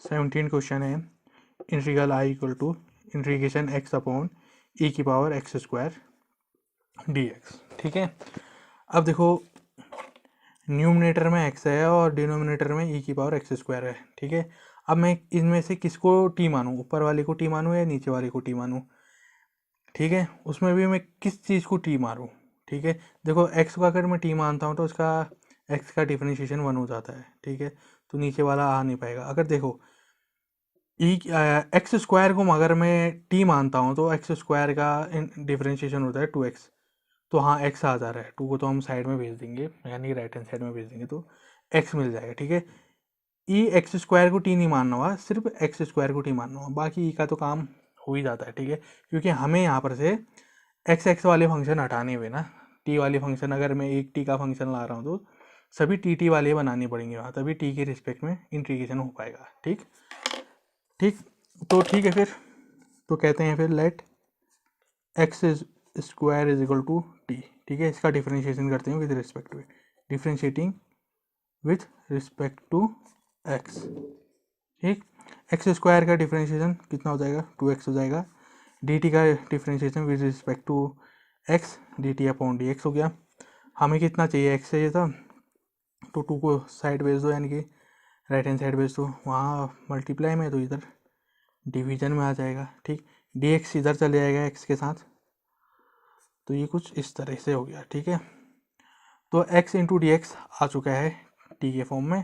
17 question है integral I equal to integration x upon e की power x square d x. ठीक है, अब देखो न्यूमरेटर में एक्स है और डिनोमिनेटर में ई की पावर एक्स स्क्वायर है। ठीक है, अब मैं इनमें से किसको टी मानूँ, ऊपर वाले को टी मानूँ या नीचे वाले को टी मानूँ। ठीक है, उसमें भी मैं किस चीज़ को टी मारूँ। ठीक है, देखो एक्स को अगर मैं टी मानता हूँ तो उसका एक्स का डिफरेंशिएशन 1 हो जाता है। ठीक है, तो नीचे वाला आ नहीं पाएगा। अगर देखो ई एक्स स्क्वायर को अगर मैं टी मानता हूँ तो एक्स स्क्वायर का डिफरेंशिएशन होता है 2x। तो हाँ एक्स आ जा रहा है, 2 को तो हम साइड में भेज देंगे, यानी राइट हैंड साइड में भेज देंगे तो एक्स मिल जाएगा। ठीक है, ई एक्स स्क्वायर को टी नहीं मानना हुआ, सिर्फ एक्स स्क्वायर को टी मानना हुआ, बाकी ई का तो काम हो ही जाता है। ठीक है, क्योंकि हमें यहाँ पर से एक्स एक्स वाले फंक्शन हटाने हुए ना, टी वाले फंक्शन अगर मैं एक टी का फंक्शन ला रहा हूँ तो सभी टी वाले बनाने पड़ेंगे वहाँ, तभी टी के रिस्पेक्ट में इंटीग्रेशन हो पाएगा। ठीक ठीक, तो ठीक है, फिर तो कहते हैं फिर let x is square is equal to t. ठीक है, इसका डिफरेंशिएशन करते हैं with respect to differentiating with respect to x. ठीक, एक्स स्क्वायर का डिफरेंशिएशन कितना हो जाएगा, 2x हो जाएगा। डी टी का differentiation with respect to x, d t upon d x हो गया। हमें कितना चाहिए, एक्स चाहिए था, तो 2 को साइड भेज दो, यानी कि राइट हैंड साइड भेज दो, वहाँ मल्टीप्लाई में तो इधर डिवीजन में आ जाएगा। ठीक, डी एक्स इधर चले जाएगा एक्स के साथ, तो ये कुछ इस तरह से हो गया। ठीक है, तो x इंटू डी एक्स आ चुका है t के फॉर्म में,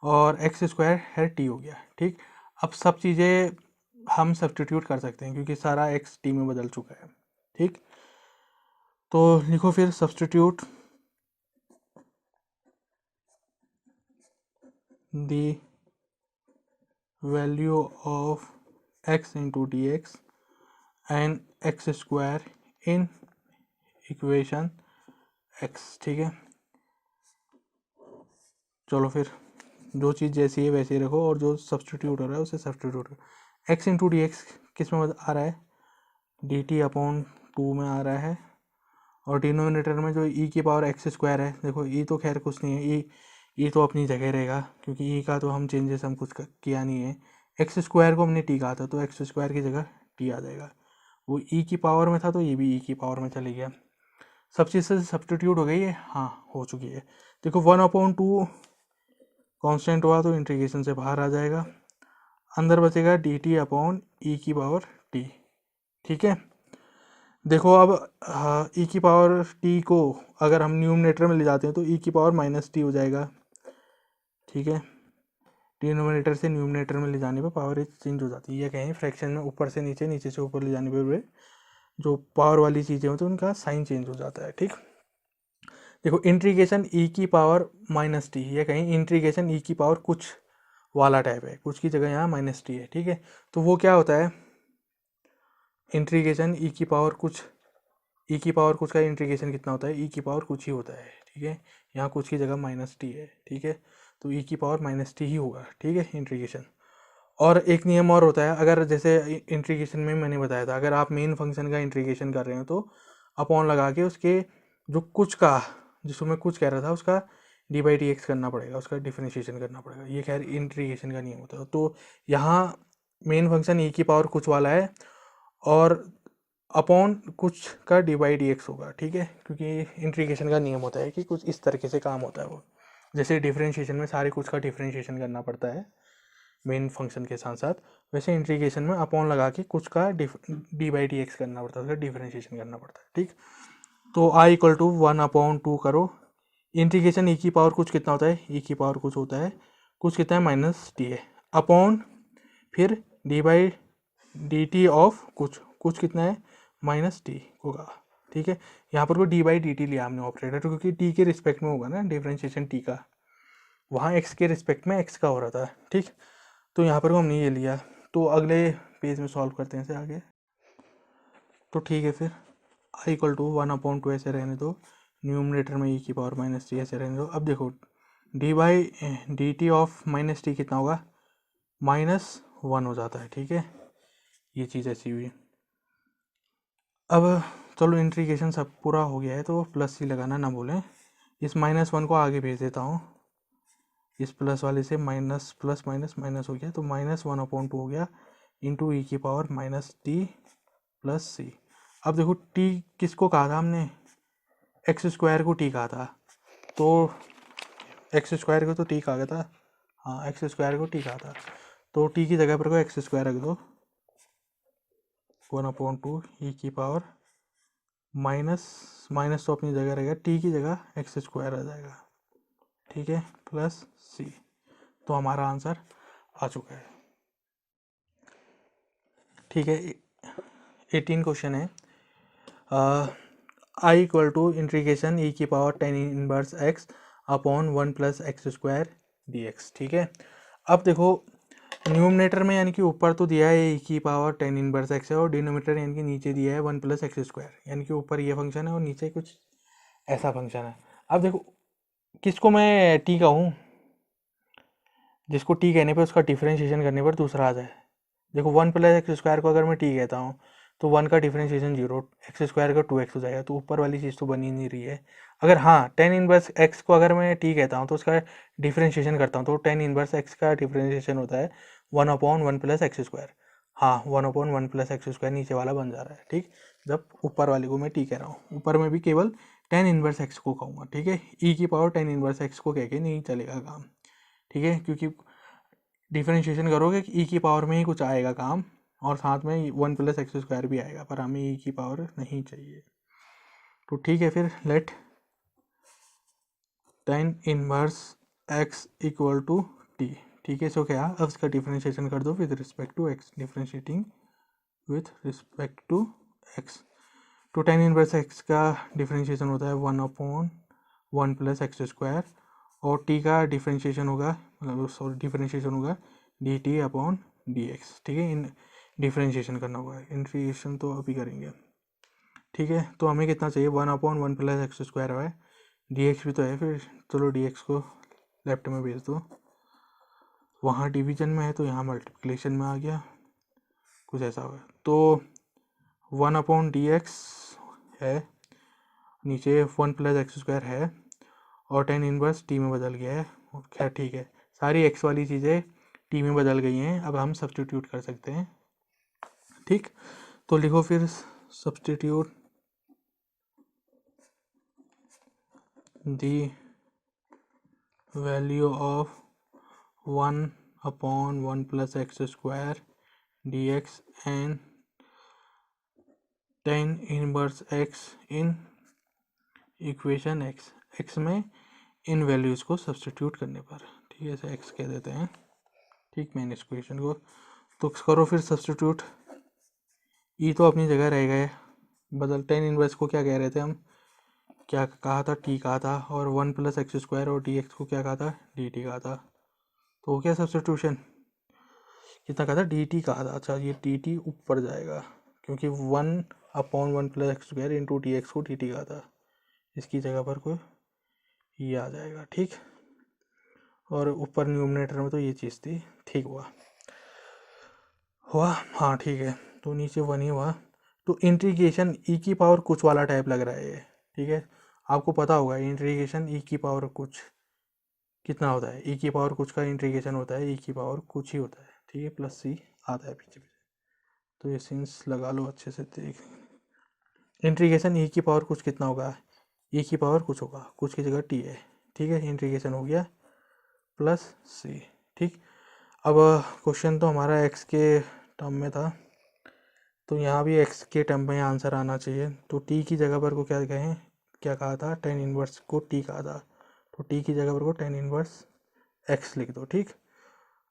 और एक्स स्क्वायर है t हो गया। ठीक, अब सब चीज़ें हम सब्सटीट्यूट कर सकते हैं क्योंकि सारा x t में बदल चुका है। ठीक, तो लिखो फिर substitute the value of x into d x and x square in equation x। ठीक है, चलो फिर जो चीज़ जैसी है वैसे ही रखो, और जो सब्सटीट्यूट हो रहा है उसे सब्सटीट्यूट करो। एक्स इंटू डी एक्स किस में आ रहा है, डी टी अपॉन 2 में आ रहा है, और डिनोमिनेटर में जो ई की पावर एक्स स्क्वायर है, देखो ई तो खैर कुछ नहीं है, ई तो अपनी जगह रहेगा क्योंकि ई का तो हम चेंजेस हम कुछ किया नहीं है। एक्स स्क्वायर को हमने टी कहा था तो एक्स स्क्वायर की जगह टी आ जाएगा। वो ई की पावर में था तो ये भी ई की पावर में चली गया। सब चीज़ से सब्सटीट्यूट हो गई है, हाँ हो चुकी है। देखो 1/2 कांस्टेंट हुआ तो इंटीग्रेशन से बाहर आ जाएगा, अंदर बचेगा डी टी अपॉन ई की पावर टी। ठीक है, देखो अब ई की पावर टी को अगर हम न्यूमरेटर में ले जाते हैं तो ई की पावर माइनस टी हो जाएगा। ठीक है, डिनोमिनेटर से न्यूमरेटर में ले जाने पर पावर चेंज हो जाती है, या कहीं फ्रैक्शन में ऊपर से नीचे, नीचे से ऊपर ले जाने पर जो पावर वाली चीज़ें होती हैं उनका साइन चेंज हो जाता है। ठीक, देखो इंटीग्रेशन ई की पावर माइनस टी, या कहीं इंटीग्रेशन ई की पावर कुछ वाला टाइप है, कुछ की जगह यहाँ माइनस टी है। ठीक है, तो वो क्या होता है, इंटीग्रेशन ई की पावर कुछ, ई की पावर कुछ का इंटीग्रेशन कितना होता है, ई की पावर कुछ ही होता है। ठीक है, यहाँ कुछ की जगह माइनस टी है। ठीक है, तो ई की पावर माइनस टी ही होगा। ठीक है, इंटीग्रेशन। और एक नियम और होता है, अगर जैसे इंटीग्रेशन में मैंने बताया था, अगर आप मेन फंक्शन का इंटीग्रेशन कर रहे हो तो अपॉन लगा के उसके जो कुछ का, जिसको मैं कुछ कह रहा था, उसका डी बाई डी एक्स करना पड़ेगा, उसका डिफरेंशिएशन करना पड़ेगा। ये खैर इंटीग्रेशन का नियम होता है। तो यहाँ मेन फंक्शन ई की पावर कुछ वाला है और अपॉन कुछ का डी बाई डी एक्स होगा। ठीक है, क्योंकि इंटीग्रेशन का नियम होता है कि कुछ इस तरीके से काम होता है वो, जैसे डिफरेंशिएशन में सारे कुछ का डिफरेंशिएशन करना पड़ता है मेन फंक्शन के साथ साथ, वैसे इंटीग्रेशन में अपॉन लगा के कुछ का डी बाई डी एक्स करना पड़ता है, उसका डिफरेंशिएशन करना पड़ता है। ठीक, तो आई इक्वल टू 1/2 करो, इंटीग्रेशन ई की पावर कुछ कितना होता है, ई की पावर कुछ होता है, कुछ कितना है माइनस टी है, अपॉन फिर D by D T of कुछ, कुछ कितना है माइनस टी होगा। ठीक है, यहाँ पर कोई डी बाई डी टी लिया हमने ऑपरेटर, क्योंकि टी के रिस्पेक्ट में होगा ना डिफरेंशिएशन टी का, वहाँ एक्स के रिस्पेक्ट में एक्स का हो रहा था। ठीक, तो यहाँ पर हमने ये लिया, तो अगले पेज में सॉल्व करते हैं इसे आगे। तो ठीक है, फिर आई इक्वल टू 1/2 ऐसे रहने दो, न्यूमरेटर में ई की पावर माइनस टी ऐसे रहने दो। अब देखो D by D T of minus T कितना होगा, -1 हो जाता है। ठीक है, ये चीज़ ऐसी हुई। अब चलो इंटीग्रेशन सब पूरा हो गया है तो प्लस ही लगाना ना भूलें, इस -1 को आगे भेज देता हूँ, इस प्लस वाले से माइनस प्लस माइनस माइनस हो गया, तो -1/2 हो गया इंटू ई की पावर -t प्लस सी। अब देखो t किसको कहा था हमने, एक्स स्क्वायर को t कहा था, तो एक्स स्क्वायर को तो t कहा था, हाँ एक्स स्क्वायर को t कहा था, तो t की जगह पर को एक्स स्क्वायर रख दो, 1/2 ई की पावर माइनस माइनस तो अपनी जगह रहेगा, t की जगह एक्स स्क्वायर आ जाएगा, ठीक है, प्लस सी। तो हमारा आंसर आ चुका है, ठीक है। 18 क्वेश्चन है, आई इक्वल टू इंटीग्रेशन ई की power tan inverse x upon 1 plus x square d x, ठीक है। अब देखो न्यूमरेटर में यानी कि ऊपर तो दिया है ई की पावर tan इनवर्स एक्स है, और डिनोमिनेटर यानी कि नीचे दिया है 1 प्लस एक्स स्क्वायर, यानी कि ऊपर ये फंक्शन है और नीचे कुछ ऐसा फंक्शन है। अब देखो किसको मैं टी कहूँ, जिसको टी कहने पर उसका डिफ्रेंशिएशन करने पर दूसरा आ जाए। देखो 1 प्लस एक्स स्क्वायर को अगर मैं टी कहता हूँ तो 1 का डिफ्रेंशिएशन 0, एक्स स्क्वायर का 2x हो जाएगा, तो ऊपर वाली चीज़ तो बनी नहीं रही है। अगर हाँ tan इनवर्स एक्स को अगर मैं टी कहता हूँ तो उसका डिफ्रेंशिएशन करता हूँ, तो tan इनवर्स एक्स का डिफ्रेंशिएशन होता है 1/1 प्लस एक्स स्क्वायर, हाँ 1/1 प्लस एक्स स्क्वायर नीचे वाला बन जा रहा है, ठीक। जब ऊपर वाले को मैं टी कह रहा हूँ, ऊपर में भी केवल tan इनवर्स एक्स को कहूँगा, ठीक है। ई की पावर tan इनवर्स एक्स को कह के नहीं चलेगा काम, ठीक है, क्योंकि डिफरेंशिएशन करोगे ई की पावर में ही कुछ आएगा काम, और साथ में 1 प्लस एक्स स्क्वायर भी आएगा, पर हमें ई की पावर नहीं चाहिए। तो ठीक है, फिर let tan inverse x equal to t, ठीक है। इसको क्या, अब इसका डिफरेंशिएशन कर दो with respect to x, differentiating with respect to x. तो tan इनवर्स एक्स का डिफरेंशिएशन होता है 1/1 प्लस एक्स स्क्वायर, और टी का डिफरेंशिएशन होगा, मतलब सॉरी डिफरेंशिएशन होगा dt अपॉन dx, ठीक है। इन डिफरेंशिएशन करना होगा, इंटीग्रेशन तो अभी करेंगे, ठीक है। तो हमें कितना चाहिए, 1/1 प्लस एक्स स्क्वायर है, dx भी तो है, फिर चलो dx को लेफ्ट में भेज दो, वहाँ डिवीजन में है तो यहाँ मल्टीप्लिकेशन में आ गया, कुछ ऐसा होगा। तो 1/dx है, नीचे 1 प्लस एक्स स्क्वायर है, और tan इनवर्स टी में बदल गया है, खैर ठीक है, सारी एक्स वाली चीज़ें टी में बदल गई हैं, अब हम सब्स्टिट्यूट कर सकते हैं, ठीक। तो लिखो फिर substitute the value of 1/1 plus x square d x and tan inverse x in equation x, x में इन वैल्यूज़ को सब्स्टिट्यूट करने पर, ठीक है, ऐसे एक्स कह देते हैं, ठीक। मैंने इस इक्वेशन को तो करो फिर सब्स्टिट्यूट, ई तो अपनी जगह रह गए, बदल tan इनवर्स को क्या कह रहे थे हम, क्या कहा था, टी कहा था, और 1 प्लस एक्स स्क्वायर और डी एक्स को क्या कहा था, डी टी कहा था। तो हो गया सब्स्टिट्यूशन, कितना कहा था, डी टी कहा था, अच्छा ये डी टी ऊपर जाएगा, क्योंकि 1/1 plus x square into d x को डी टी कहा था, इसकी जगह पर कोई ये आ जाएगा, ठीक। और ऊपर न्यूमरेटर में तो ये चीज़ थी, ठीक हुआ, हाँ ठीक है, तो नीचे 1 ही हुआ। तो इंटीग्रेशन ई की पावर कुछ वाला टाइप लग रहा है ये, ठीक है। आपको पता होगा इंटीग्रेशन ई की पावर कुछ कितना होता है, ई की पावर कुछ का इंटीग्रेशन होता है ई की पावर कुछ ही होता है, ठीक है, प्लस सी आता है पीछे पीछे, तो ये सिंस लगा लो अच्छे से, देख इंटीग्रेशन ई की पावर कुछ कितना होगा, ई की पावर कुछ होगा, कुछ की जगह टी है, ठीक है। इंटीग्रेशन हो गया प्लस सी, ठीक। अब क्वेश्चन तो हमारा एक्स के टर्म में था, तो यहाँ भी एक्स के टर्म में आंसर आना चाहिए, तो टी की जगह पर को क्या कहें, क्या कहा था, tan इनवर्स को टी कहा था, तो टी की जगह पर को tan इनवर्स एक्स लिख दो, ठीक,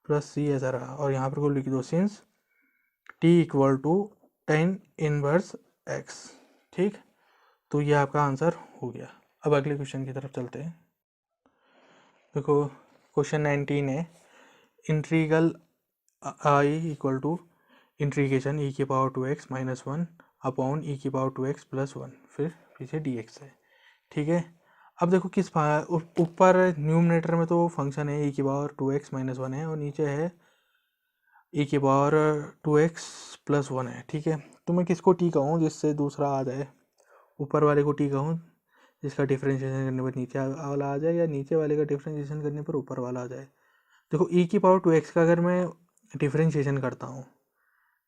प्लस सी ऐसा रहा, और यहाँ पर को लिख दो since t equal to tan inverse x, ठीक। तो ये आपका आंसर हो गया। अब अगले क्वेश्चन की तरफ चलते हैं। देखो क्वेश्चन 19 है, integral I equal to integration e की power 2x minus 1 upon e की पावर 2x प्लस 1, फिर पीछे dx है, ठीक है। अब देखो किस ऊपर न्यूमरेटर में तो फंक्शन है ई की पावर 2x माइनस 1 है, और नीचे है ई की पावर 2x प्लस 1 है, ठीक है। तो मैं किसको टी कहूँ जिससे दूसरा आ जाए, ऊपर वाले को टी कहूँ जिसका डिफरेंशिएशन करने पर नीचे वाला आ जाए या नीचे वाले का डिफरेंशिएशन करने पर ऊपर वाला आ जाए। देखो e की पावर 2x का अगर मैं डिफरेंशिएशन करता हूँ,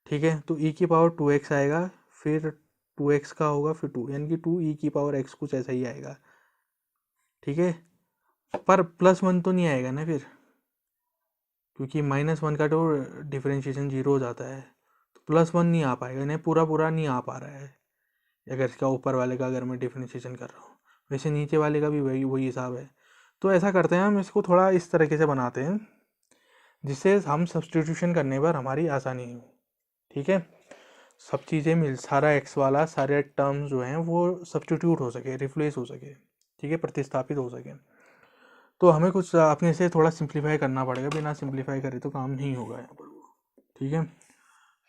ठीक है, तो e की पावर 2x आएगा, फिर 2x का होगा फिर 2, यानी कि 2e की पावर x कुछ ऐसा ही आएगा, ठीक है। पर +1 तो नहीं आएगा ना फिर, क्योंकि -1 का तो डिफरेंशिएशन 0 हो जाता है, तो +1 नहीं आ पाएगा, नहीं पूरा नहीं आ पा रहा है अगर इसका ऊपर वाले का अगर मैं डिफरेंशिएशन कर रहा हूँ। वैसे नीचे वाले का भी वही हिसाब है। तो ऐसा करते हैं, हम इसको थोड़ा इस तरीके से बनाते हैं जिससे हम सब्सटीट्यूशन करने पर हमारी आसानी हो, ठीक है। सब चीज़ें सारा एक्स वाला सारे टर्म्स जो हैं वो सब्सटीट्यूट हो सके, रिप्लेस हो सके, ठीक है, प्रतिस्थापित हो सके। तो हमें कुछ अपने से थोड़ा सिंप्लीफाई करना पड़ेगा, बिना सिंप्लीफाई करे तो काम नहीं होगा यहाँ पर वो, ठीक है।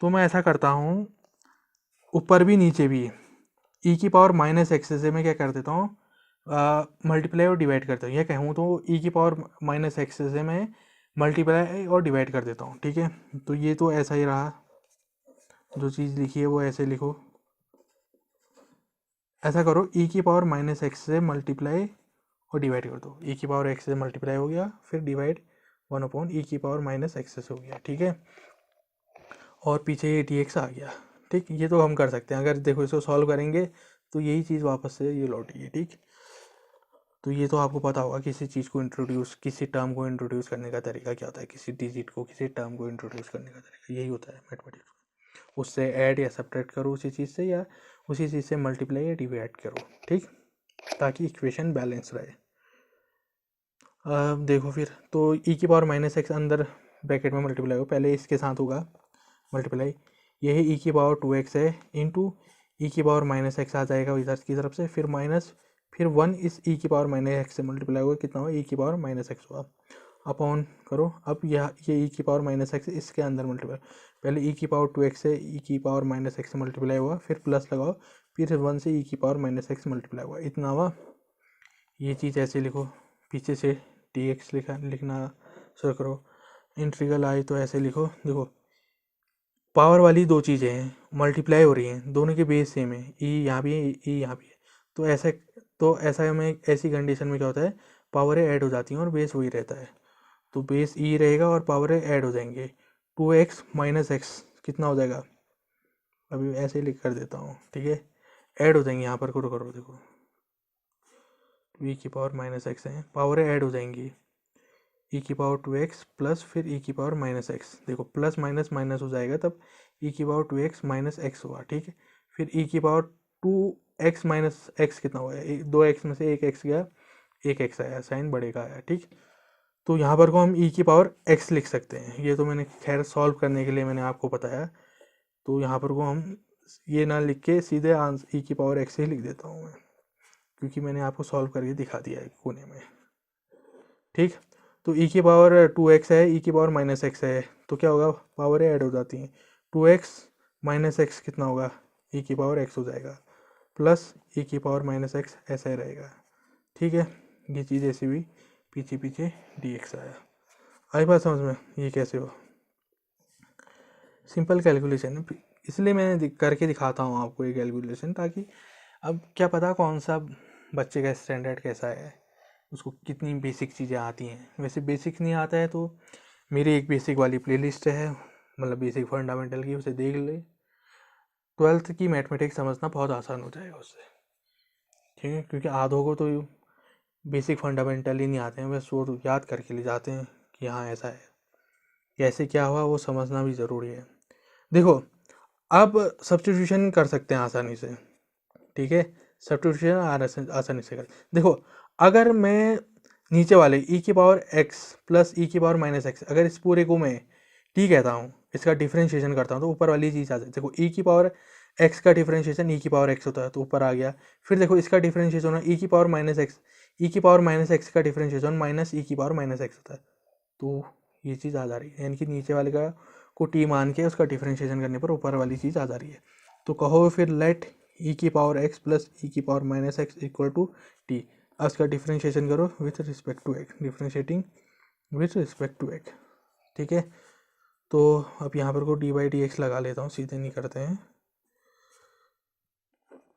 तो मैं ऐसा करता हूँ, ऊपर भी नीचे भी e की पावर -x से मैं क्या कर देता हूँ, मल्टीप्लाई और डिवाइड करता हूँ। ये कहूँ तो e की पावर -x से मैं मल्टीप्लाई और डिवाइड कर देता हूँ, ठीक है। तो ये तो ऐसा ही रहा, जो चीज़ लिखी है वो ऐसे लिखो। ऐसा करो, e की पावर -x से मल्टीप्लाई और डिवाइड कर दो। e की पावर x से मल्टीप्लाई हो गया, फिर डिवाइड 1/e की पावर -x से हो गया, ठीक है। और पीछे ये dx आ गया, ठीक। ये तो हम कर सकते हैं, अगर देखो इसको सॉल्व करेंगे तो यही चीज़ वापस से ये लौटेगी, ठीक। तो ये तो आपको पता होगा, किसी चीज़ को इंट्रोड्यूस, किसी टर्म को इंट्रोड्यूस करने का तरीका क्या होता है, किसी डिजिट को, किसी टर्म को इंट्रोड्यूस करने का तरीका यही होता है मैथमेटिक्स में। उससे ऐड या सब्ट्रैक्ट करो उसी चीज़ से, या उसी चीज़ से मल्टीप्लाई या डिवाइड करो, ठीक, ताकि इक्वेशन बैलेंस रहे। देखो फिर तो e की पावर -x अंदर ब्रैकेट में मल्टीप्लाई हो, पहले इसके साथ होगा मल्टीप्लाई, यही e की पावर 2x है, इंटू e की पावर -x आ जाएगा इधर की तरफ से, फिर माइनस, फिर 1 इस e की पावर -x से मल्टीप्लाई होगा, कितना होगा, e की पावर -x हुआ, अपॉन करो। अब यह ये e की पावर -x इसके अंदर मल्टीप्लाई, पहले e की पावर 2x से e की पावर -x से मल्टीप्लाई हुआ, फिर प्लस लगाओ, फिर 1 से e की पावर -x मल्टीप्लाई हुआ, इतना हुआ। ये चीज़ ऐसे लिखो, पीछे से dx लिखना शुरू करो। इंटीग्रल आई तो ऐसे लिखो, देखो पावर वाली दो चीज़ें हैं, मल्टीप्लाई हो रही हैं, दोनों के बेस सेम है, e यहाँ भी है, e यहाँ भी है, तो ऐसा में ऐसी कंडीशन में क्या होता है, पावरें ऐड हो जाती हैं और बेस वही रहता है। तो बेस e रहेगा और पावरें ऐड हो जाएंगे, 2x - x कितना हो जाएगा, अभी ऐसे लिख कर देता हूँ, ठीक है, ऐड हो जाएंगे यहाँ पर, करो करो देखो, e की पावर -x है, पावरें ऐड हो जाएंगी, e की पावर 2x प्लस फिर e की पावर -x, देखो प्लस माइनस माइनस हो जाएगा, तब e की पावर 2x - x हुआ, ठीक है। फिर e की पावर 2x - x कितना हुआ है, 2x में से एक x गया, एक x आया, साइन बड़े का आया, ठीक। तो यहाँ पर को हम e की पावर x लिख सकते हैं, ये तो मैंने खैर सॉल्व करने के लिए मैंने आपको बताया। तो यहाँ पर को हम ये ना लिख के सीधे आंसर e की पावर x ही लिख देता हूँ मैं, क्योंकि मैंने आपको सॉल्व करके दिखा दिया है कोने में, ठीक। तो e की पावर 2x है, e की पावर -x है, तो क्या होगा, पावरें ऐड हो जाती हैं, 2x - x कितना होगा, e की पावर x हो जाएगा, प्लस e की पावर -x ऐसा ही रहेगा, ठीक है। ये चीज़ ऐसी हुई, पीछे पीछे dx आया। आई बात समझ में, ये कैसे हो, सिंपल कैलकुलेशन है, इसलिए मैं करके दिखाता हूँ आपको ये कैलकुलेशन, ताकि अब क्या पता कौन सा बच्चे का स्टैंडर्ड कैसा है, उसको कितनी बेसिक चीज़ें आती हैं। वैसे बेसिक नहीं आता है तो मेरी एक बेसिक वाली प्लेलिस्ट है, मतलब बेसिक फंडामेंटल की, उसे देख ले, 12th की मैथमेटिक्स समझना बहुत आसान हो जाएगा उससे, ठीक है। क्योंकि आधों को तो बेसिक फंडामेंटल ही नहीं आते हैं, बस वो याद करके ले जाते हैं कि हाँ ऐसा है, कैसे क्या हुआ वो समझना भी ज़रूरी है। देखो अब सब्स्टिट्यूशन कर सकते हैं आसानी से, ठीक है, सब्स्टिट्यूशन आसानी से कर। देखो अगर मैं नीचे वाले e की पावर x प्लस e की पावर -x, अगर इस पूरे को मैं t कहता हूँ, इसका डिफरेंशिएशन करता हूँ, तो ऊपर वाली चीज़ आ जाती है। देखो e की पावर x का डिफरेंशिएशन e की पावर x होता है, तो ऊपर आ गया। फिर देखो इसका डिफरेंशिएशन होना e की पावर -x, e की पावर -x का डिफरेंशिएशन माइनस e की पावर -x होता है, तो ये चीज़ आ जा रही है, यानी कि नीचे वाले का को t मान के उसका डिफरेंशिएशन करने पर ऊपर वाली चीज़ आ जा रही है। तो कहो फिर लेट e की पावर x प्लस e की power -x equal to t, अब इसका डिफरेंशिएशन करो with respect to x, differentiating with respect to x, ठीक है। तो अब यहाँ पर को d/dx लगा लेता हूँ, सीधे नहीं करते हैं,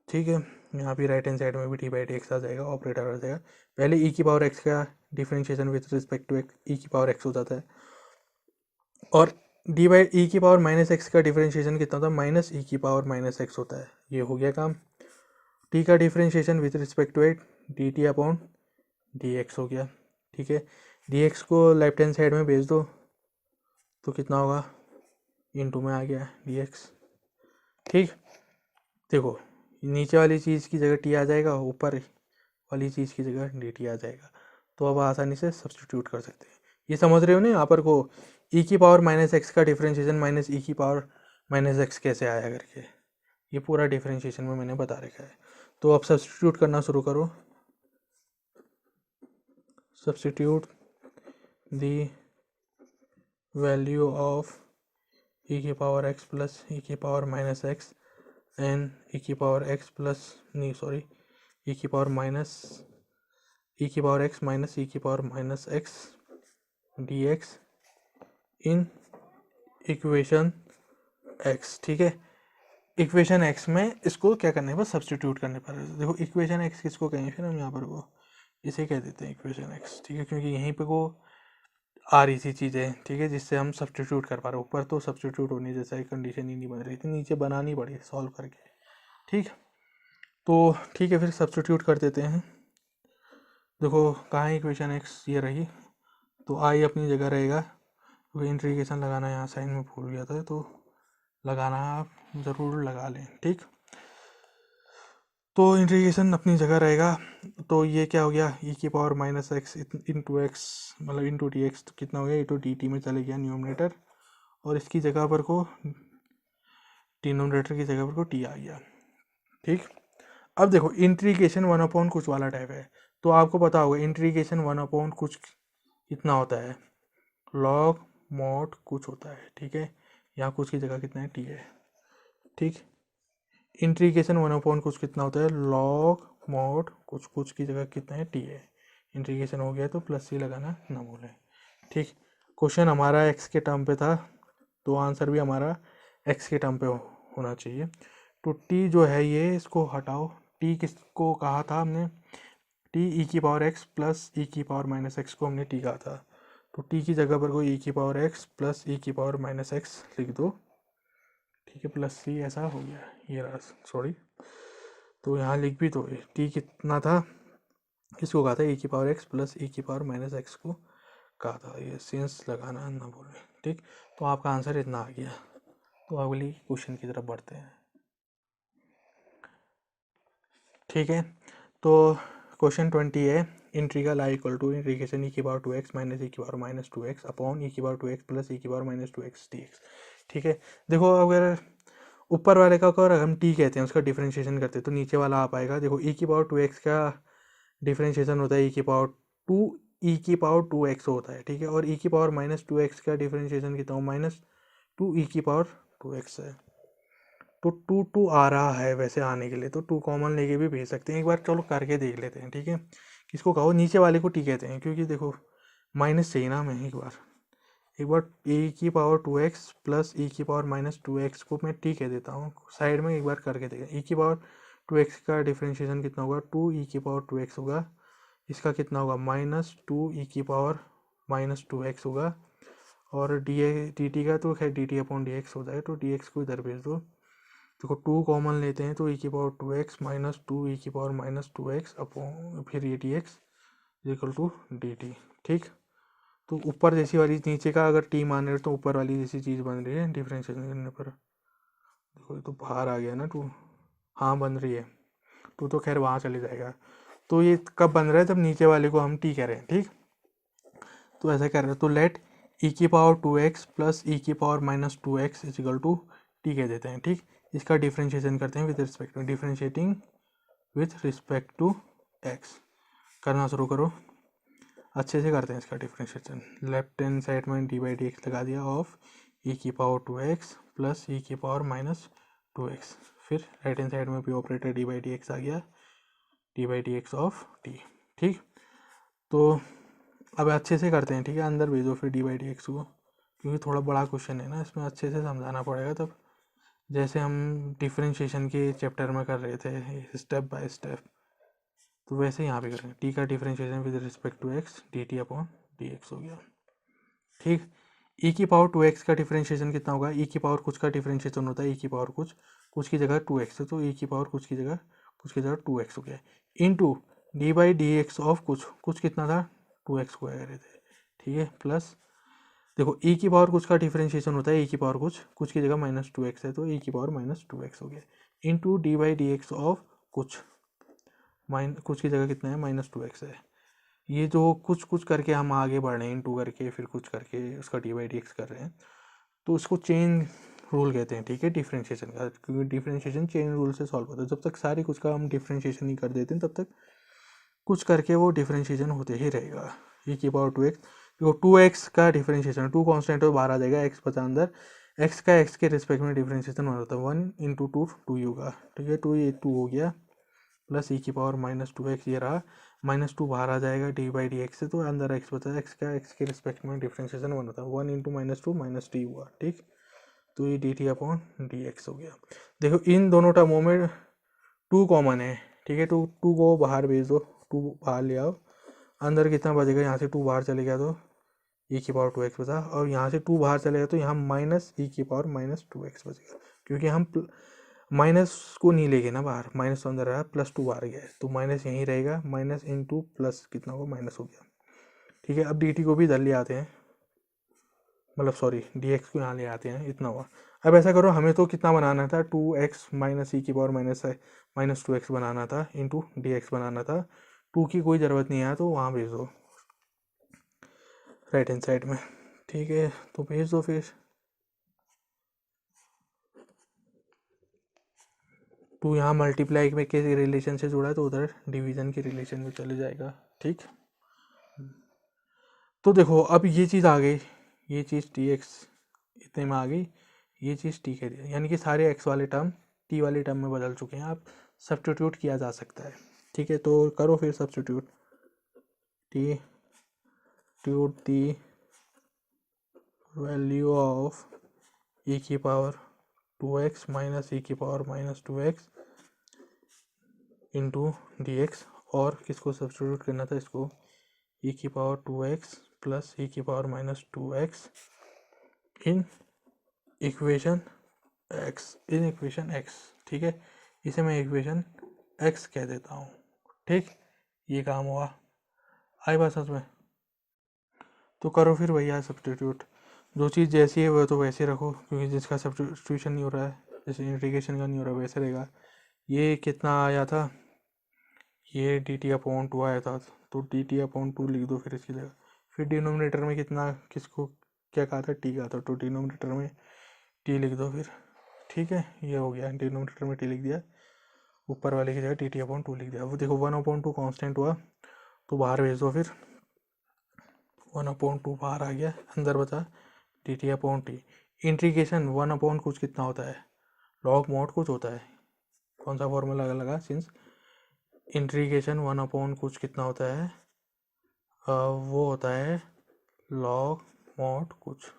ठीक है, यहाँ भी राइट हैंड साइड में भी डी बाई डी एक्स आ जाएगा, ऑपरेटर आ जाएगा। पहले ई की पावर एक्स का डिफरेंशिएशन विथ रिस्पेक्ट टू ई की पावर एक्स हो जाता है, और डी बाई ई की पावर माइनस एक्स का डिफरेंशिएशन कितना होता है, माइनस ई की पावर माइनस एक्स होता है। ये हो गया काम। टी का differentiation with respect to at d t upon d x हो गया। ठीक है, डी एक्स को लेफ्ट हैंड साइड में भेज दो तो कितना होगा, इनटू में आ गया डी एक्स। ठीक, देखो नीचे वाली चीज़ की जगह टी आ जाएगा, ऊपर वाली चीज़ की जगह डी टी आ जाएगा, तो अब आसानी से सब्सटीट्यूट कर सकते हैं। ये समझ रहे हो ना यहाँ पर को ई की पावर माइनस एक्स का डिफरेंशिएशन माइनस ई की पावर माइनस एक्स कैसे आया करके, ये पूरा डिफरेंशिएशन में मैंने बता रखा है। तो अब सब्सटीट्यूट करना शुरू करो। Substitute the value of e की पावर एक्स प्लस ई की पावर माइनस एक्स एंड ई की पावर एक्स प्लस नहीं सॉरी ई की पावर माइनस ई की पावर एक्स माइनस ई की power minus x d x in equation x. ठीक है, इक्वेशन एक्स में इसको क्या करने पर सब्सटीट्यूट करने पर, देखो इक्वेशन एक्स किसको कहेंगे, फिर हम यहाँ पर वो इसे कह देते हैं इक्वेशन एक्स। ठीक है, क्योंकि यहीं पे को आ रही थी चीज़ें, ठीक है, जिससे हम सब्सटीट्यूट कर पा रहे। ऊपर तो सब्सटीट्यूट होने जैसा कंडीशन ही नहीं बन रही थी, नीचे बनानी पड़ी सॉल्व करके। ठीक, तो ठीक है, फिर सब्सटीट्यूट कर देते हैं। देखो कहाँ है इक्वेशन एक्स, ये रही, तो आई अपनी जगह रहेगा, क्योंकि इंटीग्रेशन लगाना यहाँ साइन में भूल गया था, तो लगाना आप ज़रूर लगा लें। ठीक, तो इंटीग्रेशन अपनी जगह रहेगा, तो ये क्या हो गया, ई की power minus x into x मतलब इंटू डी एक्स, तो कितना हो गया, इंटू डी टी में चले गया न्यूमरेटर, और इसकी जगह पर को डिनोमिनेटर की जगह पर को टी आ गया। ठीक, अब देखो इंटीग्रेशन वन अपॉन कुछ वाला टाइप है, तो आपको पता होगा इंटीग्रेशन वन अपॉन कुछ कितना होता है, लॉग मॉड कुछ होता है। ठीक है, यहाँ कुछ की जगह कितना है, टी है। ठीक, इंटीग्रेशन वन अपॉन कुछ कितना होता है, लॉग मॉड कुछ कुछ की जगह कितना है, टी है। इंटीग्रेशन हो गया तो प्लस सी लगाना ना भूलें। ठीक, क्वेश्चन हमारा एक्स के टर्म पे था, तो आंसर भी हमारा एक्स के टर्म पे होना चाहिए। तो टी जो है ये इसको हटाओ, टी किसको कहा था हमने, टी ई की पावर एक्स प्लस ई की पावर माइनस एक्स को हमने टी कहा था, तो टी की जगह पर कोई ई की पावर एक्स प्लस ई की पावर माइनस एक्स लिख दो। ठीक है, प्लस सी ऐसा हो गया, ये रहा सॉरी, तो यहाँ लिख भी दो। टी कितना था, इसको कहा था ई की पावर एक्स प्लस ई की पावर माइनस एक्स को कहा था, ये सेंस लगाना ना भूलें। ठीक, तो आपका आंसर इतना आ गया। तो अगली क्वेश्चन की तरफ बढ़ते हैं। ठीक है, तो क्वेश्चन 20 है, integral I equal to integration e की पावर 2x माइनस ई की power minus 2x upon e की पावर 2x प्लस ई की पावर माइनस 2x dx। ठीक है, देखो अगर ऊपर वाले का अगर हम टी कहते हैं उसका डिफरेंशिएशन करते हैं तो नीचे वाला आ पाएगा। देखो ई की पावर 2x का डिफरेंशिएशन होता है ई की पावर 2 ई की पावर 2x होता है। ठीक है, और ई की पावर माइनस 2x का डिफरेंशिएशन कितना हो, माइनस 2 ई की पावर 2x है। तो 2 आ रहा है वैसे आने के लिए, तो 2 कॉमन लेके भी भेज सकते हैं। एक बार चलो करके देख लेते हैं। ठीक है, किसको कहो, नीचे वाले को टी कहते हैं, क्योंकि देखो माइनस चाहिए ना, मैं एक बार ए की पावर 2x प्लस ई की पावर माइनस 2x को मैं टी कह देता हूँ साइड में, एक बार करके देखें। ई की पावर 2x का डिफरेंशिएशन कितना होगा, 2 ई की पावर 2x होगा, इसका कितना होगा, माइनस 2 ई की पावर माइनस 2x होगा, और डी टी का तो खैर D t upon d x होता है, तो डी एक्स को इधर भेज दो। देखो 2 कॉमन लेते हैं तो ई की पावर 2x माइनस 2 ई की पावर माइनस 2x अपॉन फिर ये d x equal to d t. ठीक, तो ऊपर जैसी वाली नीचे का अगर टी मान रहे तो ऊपर वाली जैसी चीज़ बन रही है डिफरेंशिएशन करने पर। देखो ये तो बाहर आ गया ना 2, हाँ बन रही है 2, तो खैर वहाँ चले जाएगा। तो ये कब बन रहा है, जब नीचे वाले को हम टी कह रहे हैं। ठीक, तो ऐसा कर रहे हैं, तो लेट ई की पावर 2x प्लस ई की power minus 2x is equal to t कह देते हैं। ठीक, इसका डिफरेंशिएशन करते हैं with respect to, differentiating with respect to x. करना शुरू करो, अच्छे से करते हैं इसका डिफरेंशिएशन। लेफ्ट हैंड साइड में डी बाई डी एक्स लगा दिया ऑफ ई की पावर 2x प्लस ई की पावर माइनस 2x, फिर राइट हैंड साइड में भी operator d by d x आ गया, d by d x of t. ठीक, तो अब अच्छे से करते हैं। ठीक है, अंदर भेजो फिर डी बाई डी एक्स को, क्योंकि थोड़ा बड़ा क्वेश्चन है ना, इसमें अच्छे से समझाना पड़ेगा, तब जैसे हम डिफरेंशिएशन के चैप्टर में कर रहे थे स्टेप बाय स्टेप, तो वैसे यहाँ पे करेंगे। टी का differentiation with respect to x d t upon d x हो गया। ठीक, ई की पावर 2x का डिफरेंशिएशन कितना होगा? ई की पावर कुछ का डिफरेंशिएशन होता है ई की पावर कुछ की जगह 2x है, तो ई की पावर कुछ की जगह 2x हो गया, into D by d x of कुछ कितना था? 2x को कह रहे थे। ठीक है, प्लस देखो ई की पावर कुछ का डिफरेंशिएशन होता है ई की पावर कुछ की जगह -2x है, तो ई की पावर -2x हो गया, into D by d x of कुछ की जगह कितना है? -2x है। ये जो कुछ करके हम आगे बढ़ रहे हैं, इनटू करके फिर कुछ करके उसका डी बाई डी एक्स कर रहे हैं, तो उसको चेन रूल कहते हैं। ठीक है, डिफरेंशिएशन का, क्योंकि डिफरेंशिएशन चेन रूल से सॉल्व होता है। जब तक सारी कुछ का हम डिफरेंशिएशन नहीं कर देते हैं तब तक कुछ करके वो डिफरेंशिएशन होते ही रहेगा। ई की पावर 2x, देखो 2x का डिफरेंशिएशन, 2 कांस्टेंट हो बाहर आ जाएगा, x बचा अंदर, x के रिस्पेक्ट में डिफरेंशिएशन होता है 1 इंटू 2 ही होगा। ठीक है, 2 हो गया, प्लस ई की पावर -2x ये रहा, -2 बाहर आ जाएगा डी बाई डी एक्स से, तो अंदर x बचा, x के रिस्पेक्ट में डिफरेंशिएशन 1 होता है, 1 इंटू -2 -d हुआ। ठीक, तो ये D t upon d x हो गया। देखो इन दोनों टर्मों में 2 कॉमन है। ठीक है, 2 को बाहर भेज दो, 2 बाहर ले आओ, अंदर कितना बचेगा? यहाँ से 2 बाहर चले गया तो ई की पावर 2x बचा, और यहाँ से 2 बाहर चले गया तो यहाँ माइनस ई की पावर -2x बचेगा, क्योंकि हम माइनस को नहीं लेंगे ना बाहर, माइनस तो अंदर रहा, +2 बाहर गया है, तो माइनस यहीं रहेगा, माइनस इंटू प्लस कितना होगा? माइनस हो गया। ठीक है, अब डी टी को भी इधर ले आते हैं, मतलब सॉरी डी एक्स को यहाँ ले आते हैं, इतना हुआ। अब ऐसा करो, हमें तो कितना बनाना था? 2x माइनस ई की पावर -2x बनाना था, इंटू डी एक्स बनाना था। 2 की कोई ज़रूरत नहीं है, तो वहाँ भेज दो राइट हैंड साइड में। ठीक है, तो भेज दो फिर। 2 यहाँ मल्टीप्लाई में के रिलेशन से जुड़ा है, तो उधर डिवीजन के रिलेशन में चले जाएगा। ठीक, तो देखो अब ये चीज़ आ गई, ये चीज़ टी एक्स इतने में आ गई, ये चीज़ टी के दिया, यानी कि सारे एक्स वाले टर्म टी वाले टर्म में बदल चुके हैं। आप सब्स्टिट्यूट किया जा सकता है। ठीक है, तो करो फिर सब्स्टिट्यूट, टी ट्यूट दी वैल्यू ऑफ ई की पावर 2x माइनस ई की power -2x into d x, और किसको सब्स्टिट्यूट करना था? इसको ई की पावर 2x प्लस ई की power -2x in equation x। ठीक है, इसे मैं इक्वेशन x कह देता हूँ। ठीक, ये काम हुआ, आई बात समझ में? तो करो फिर भैया सब्स्टिट्यूट, जो चीज़ जैसी है वो तो वैसे रखो, क्योंकि जिसका सब्स्टिट्यूशन नहीं हो रहा है, जैसे इंटीग्रेशन का नहीं हो रहा, वैसे रहेगा। ये कितना आया था? ये डी टी अपॉन 2 आया था, तो डी टी अपॉन 2 लिख दो फिर इसकी जगह। फिर डिनोमिनेटर में कितना, किसको क्या कहा था? टी कहा था, तो डिनोमिनेटर में टी लिख दो फिर। ठीक है, ये हो गया, डिनोमिनेटर में टी लिख दिया, ऊपर वाले की जगह डी टी अपॉन 2 लिख दिया। वो देखो 1/2 कांस्टेंट हुआ, तो बाहर भेज दो फिर, 1/2 बाहर आ गया, अंदर बचा D t upon T. Integration 1/ कुछ कितना होता है? लॉग मॉड कुछ होता है। कौन सा फॉर्मूला लगा? सिंस इंटीग्रेशन 1/ कुछ कितना होता है? वो होता है लॉग मॉड कुछ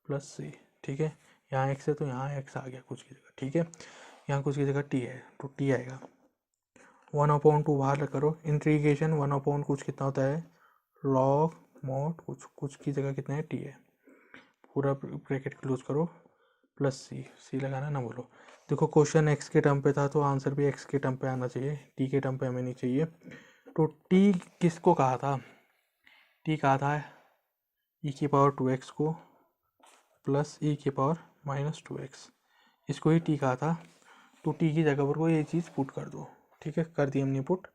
प्लस सी। ठीक है, यहाँ एक्स है तो यहाँ एक्स आ गया कुछ की जगह। ठीक है, यहाँ कुछ की जगह टी है तो टी आएगा। 1/2 बाहर करो, इंटीग्रेशन 1/ कुछ कितना होता है? लॉग मॉड कुछ की जगह कितना है? टी है। पूरा ब्रैकेट क्लोज करो, प्लस सी लगाना ना भूलो। देखो क्वेश्चन एक्स के टर्म पे था, तो आंसर भी एक्स के टर्म पे आना चाहिए, टी के टर्म पे हमें नहीं चाहिए। तो टी किसको कहा था? टी कहा था ई की पावर 2x को प्लस ई की पावर -2x, इसको ही टी कहा था। तो टी की जगह पर को ये चीज़ पुट कर दो। ठीक है, कर दी हमने पुट,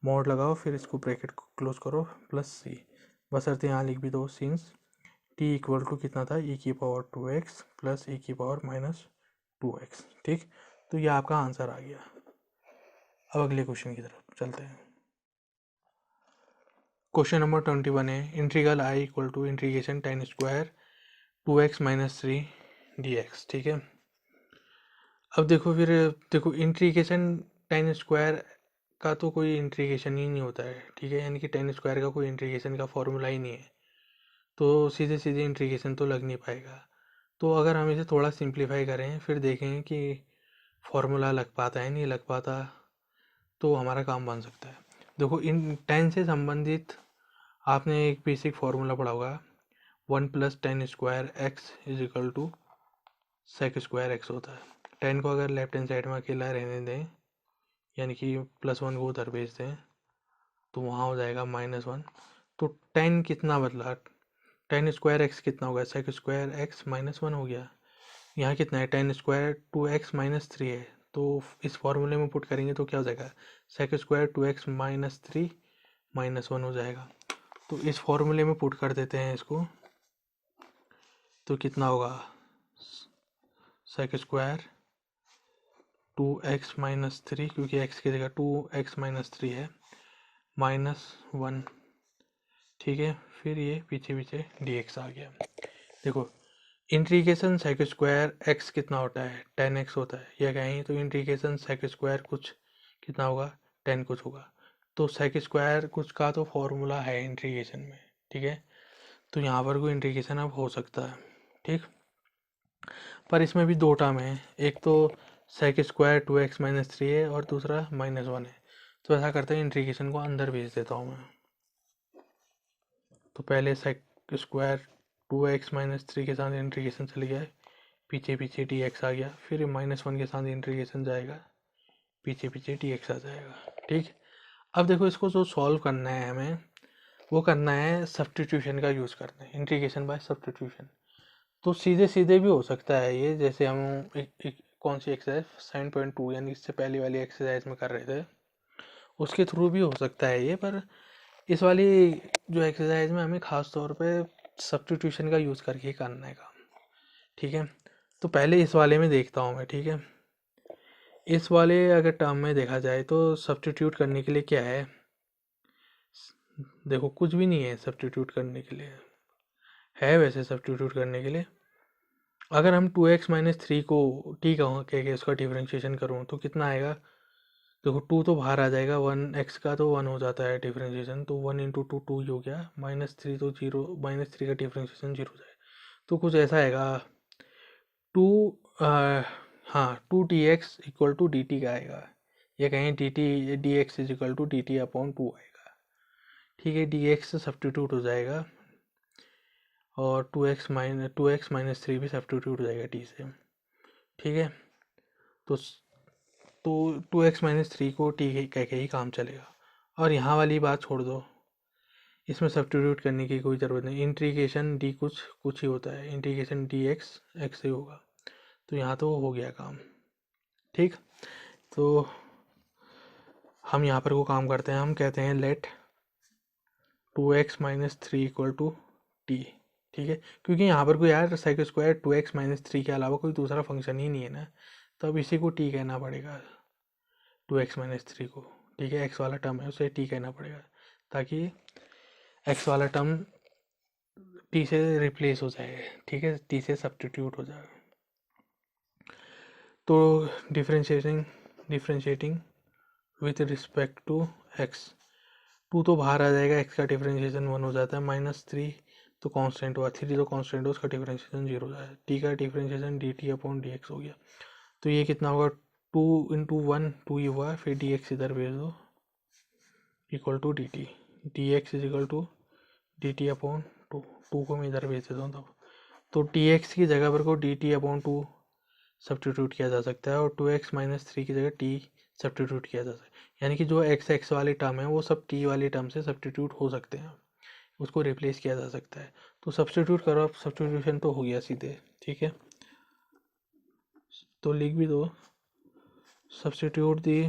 मॉड लगाओ, फिर इसको ब्रैकेट क्लोज करो, प्लस सी, बशर्ते यहाँ लिख भी दो, सिंस टी इक्वल टू कितना था? ई की पावर 2x प्लस ई की पावर -2x। ठीक, तो ये आपका आंसर आ गया। अब अगले क्वेश्चन की तरफ चलते हैं। क्वेश्चन नंबर 21 है, integral I equal to integration tan square 2x - 3 dx। ठीक है, अब देखो फिर, देखो इंटीग्रेशन tan स्क्वायर का तो कोई इंटीग्रेशन ही नहीं होता है। ठीक है, यानी कि tan स्क्वायर का कोई इंटीग्रेशन का फॉर्मूला ही नहीं है, तो सीधे सीधे इंटीग्रेशन तो लग नहीं पाएगा। तो अगर हम इसे थोड़ा सिंप्लीफाई करें फिर देखें कि फॉर्मूला लग पाता है नहीं लग पाता, तो हमारा काम बन सकता है। देखो इन टेन से संबंधित आपने एक बेसिक फार्मूला पढ़ा होगा, 1 + tan square x is equal to sec square x होता है। 10 को अगर लेफ्ट हैंड साइड में अकेला रहने दें, यानी कि +1 को उधर भेज दें, तो वहाँ हो जाएगा -1। तो 10 कितना बदला, tan स्क्वायर एक्स कितना होगा, सेक स्क्वायर एक्स -1 हो गया। यहाँ कितना है, tan स्क्वायर 2x - 3 है, तो इस फॉर्मूले में पुट करेंगे तो क्या हो जाएगा, सेक स्क्वायर 2x - 3 -1 हो जाएगा। तो इस फॉर्मूले में पुट कर देते हैं इसको, तो कितना होगा, सेक स्क्वायर 2x - 3, क्योंकि x की जगह 2x - 3 है, -1। ठीक है, फिर ये पीछे पीछे dx आ गया। देखो इंटीग्रेशन सेक स्क्वायर एक्स कितना होता है, 10x होता है, यह कहें तो इंटीग्रेशन सेक स्क्वायर कुछ कितना होगा, 10 कुछ होगा। तो सेक स्क्वायर कुछ का तो फॉर्मूला है इंटीग्रेशन में, ठीक है। तो यहाँ पर कोई इंटीग्रेशन अब हो सकता है, ठीक। पर इसमें भी दो टर्म है, एक तो सेक स्क्वायर 2x - 3 है और दूसरा -1 है। तो ऐसा करते हैं, इंटीग्रेशन को अंदर भेज देता हूँ मैं। तो पहले सेक स्क्वायर 2x - 3 के साथ इंटीग्रेशन चल गया है, पीछे पीछे dx आ गया, फिर -1 के साथ इंटीग्रेशन जाएगा, पीछे पीछे dx आ जाएगा, ठीक। अब देखो इसको जो सॉल्व करना है हमें, वो करना है सब्स्टिट्यूशन का यूज़ करना है, इंटीग्रेशन बाय सब्स्टिट्यूशन। तो सीधे सीधे भी हो सकता है ये, जैसे हम एक कौन सी एक्सरसाइज 7.2 यानी इससे पहले वाली एक्सरसाइज में कर रहे थे, उसके थ्रू भी हो सकता है ये। पर इस वाली जो एक्सरसाइज में हमें ख़ास तौर पे सब्स्टिट्यूशन का यूज़ करके ही करना है काम, ठीक है। तो पहले इस वाले में देखता हूँ मैं, ठीक है। इस वाले अगर टर्म में देखा जाए तो सब्स्टिट्यूट करने के लिए क्या है, देखो कुछ भी नहीं है सब्स्टिट्यूट करने के लिए, है वैसे सब्स्टिट्यूट करने के लिए। अगर हम 2x - 3 को t कह के इसका डिफ्रेंशिएशन करूँ तो कितना आएगा, देखो 2 तो बाहर आ जाएगा, 1x का तो 1 हो जाता है डिफ्रेंशिएशन, तो 1 × 2 2 ही हो गया, -3 तो 0, -3 का डिफ्रेंशिएशन 0 हो जाएगा। तो कुछ ऐसा आएगा 2 हाँ 2dx = dt का आएगा, या कहें dx = dt/2 आएगा, ठीक है। dx सब्स्टिट्यूट हो जाएगा और 2x - 3 भी सब्स्टिट्यूट हो जाएगा t से, ठीक है। तो 2x - 3 को t कह के ही काम चलेगा। और यहाँ वाली बात छोड़ दो, इसमें सब्स्टिट्यूट करने की कोई ज़रूरत नहीं, इंटीग्रेशन d कुछ ही होता है, इंटीग्रेशन dx x से होगा। तो यहाँ तो हो गया काम, ठीक। तो हम यहाँ पर वो काम करते हैं, हम कहते हैं लेट 2x - 3 = t, ठीक है। क्योंकि यहाँ पर कोई यार सेक स्क्वायर 2x - 3 के अलावा कोई दूसरा फंक्शन ही नहीं है ना, तो अब इसी को t कहना पड़ेगा, 2x - 3 को, ठीक है। x वाला टर्म है उसे t कहना पड़ेगा, ताकि x वाला टर्म t से रिप्लेस हो जाए, ठीक है, t से सब्स्टिट्यूट हो जाए। तो differentiating with respect to x, 2 तो बाहर आ जाएगा, x का डिफ्रेंशिएशन 1 हो जाता है, -3 तो कांस्टेंट हुआ, 3 तो कांस्टेंट हुआ, उसका डिफ्रेंशिएशन 0 हो जाएगा, t का डिफ्रेंशिएशन dt/dx हो गया। तो ये कितना होगा, 2 × 1 2 ही हुआ, फिर dx इधर भेज दो = dt, dx = dt/2, 2 को मैं इधर भेज देता हूँ तब। तो dx की जगह पर को dt/2 सब्स्टिट्यूट किया जा सकता है, और 2x - 3 की जगह t सब्स्टिट्यूट किया जा सकता है, यानी कि जो x वाली टर्म है वो सब t वाली टर्म से सब्स्टिट्यूट हो सकते हैं, उसको रिप्लेस किया जा सकता है। तो सब्स्टिट्यूट करो, अब सब्स्टिट्यूशन तो हो गया सीधे, ठीक है। तो लिख भी दो, सब्स्टिट्यूट दी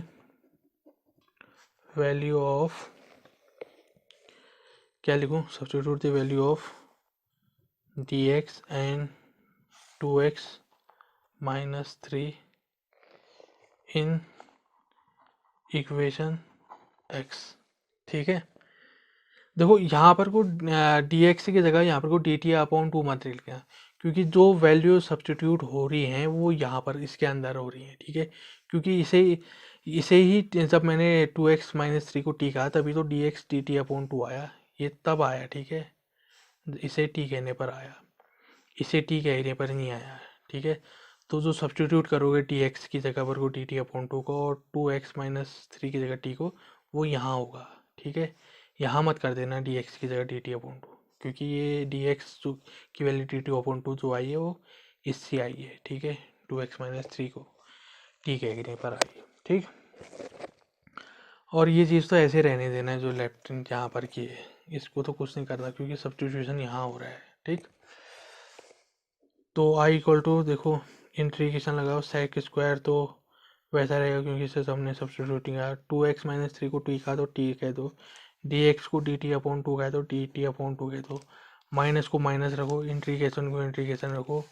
वैल्यू ऑफ, क्या लिखूँ, substitute the value of dx and 2x - 3 in equation x, ठीक है। देखो यहाँ पर को dx की जगह यहाँ पर को dt/2 मत लिखना, क्योंकि जो वैल्यू सब्स्टिट्यूट हो रही हैं वो यहाँ पर इसके अंदर हो रही हैं, ठीक है। क्योंकि इसे ही जब मैंने 2x - 3 को t कहा, तभी तो dx dt/2 आया, ये तब आया, ठीक है, इसे t कहने पर आया। इसे टी कहने पर नहीं आया, ठीक है। तो जो सब्स्टिट्यूट करोगे टी एक्स की जगह पर को डी टी अपॉन टू को और 2x-3 की जगह टी को, वो यहाँ होगा, ठीक है। यहाँ मत कर देना डी एक्स की जगह डी टी अपॉन टू, क्योंकि ये डी एक्स जो की value D t upon two जो आई है वो इससे आई है, ठीक है। 2x-3 को टी कहने पर आई, ठीक। और ये चीज़ तो ऐसे रहने देना है जो लेफ्ट यहाँ पर की है, इसको तो कुछ नहीं करना क्योंकि सब्स्टिट्यूशन यहाँ हो रहा है, ठीक। तो आई इक्वल टू देखो इंटीग्रेशन लगाओ सेक स्क्वायर, तो वैसा रहेगा क्योंकि इसे हमने सब्स्टिट्यूटिंग आया। 2x-3 को टी का तो टी कह दो, डी एक्स को डी टी अपॉन टू कह दो, डी टी अपॉन टू कह दो, माइनस को माइनस रखो, इंटीग्रेशन को इंटीग्रेशन रखो,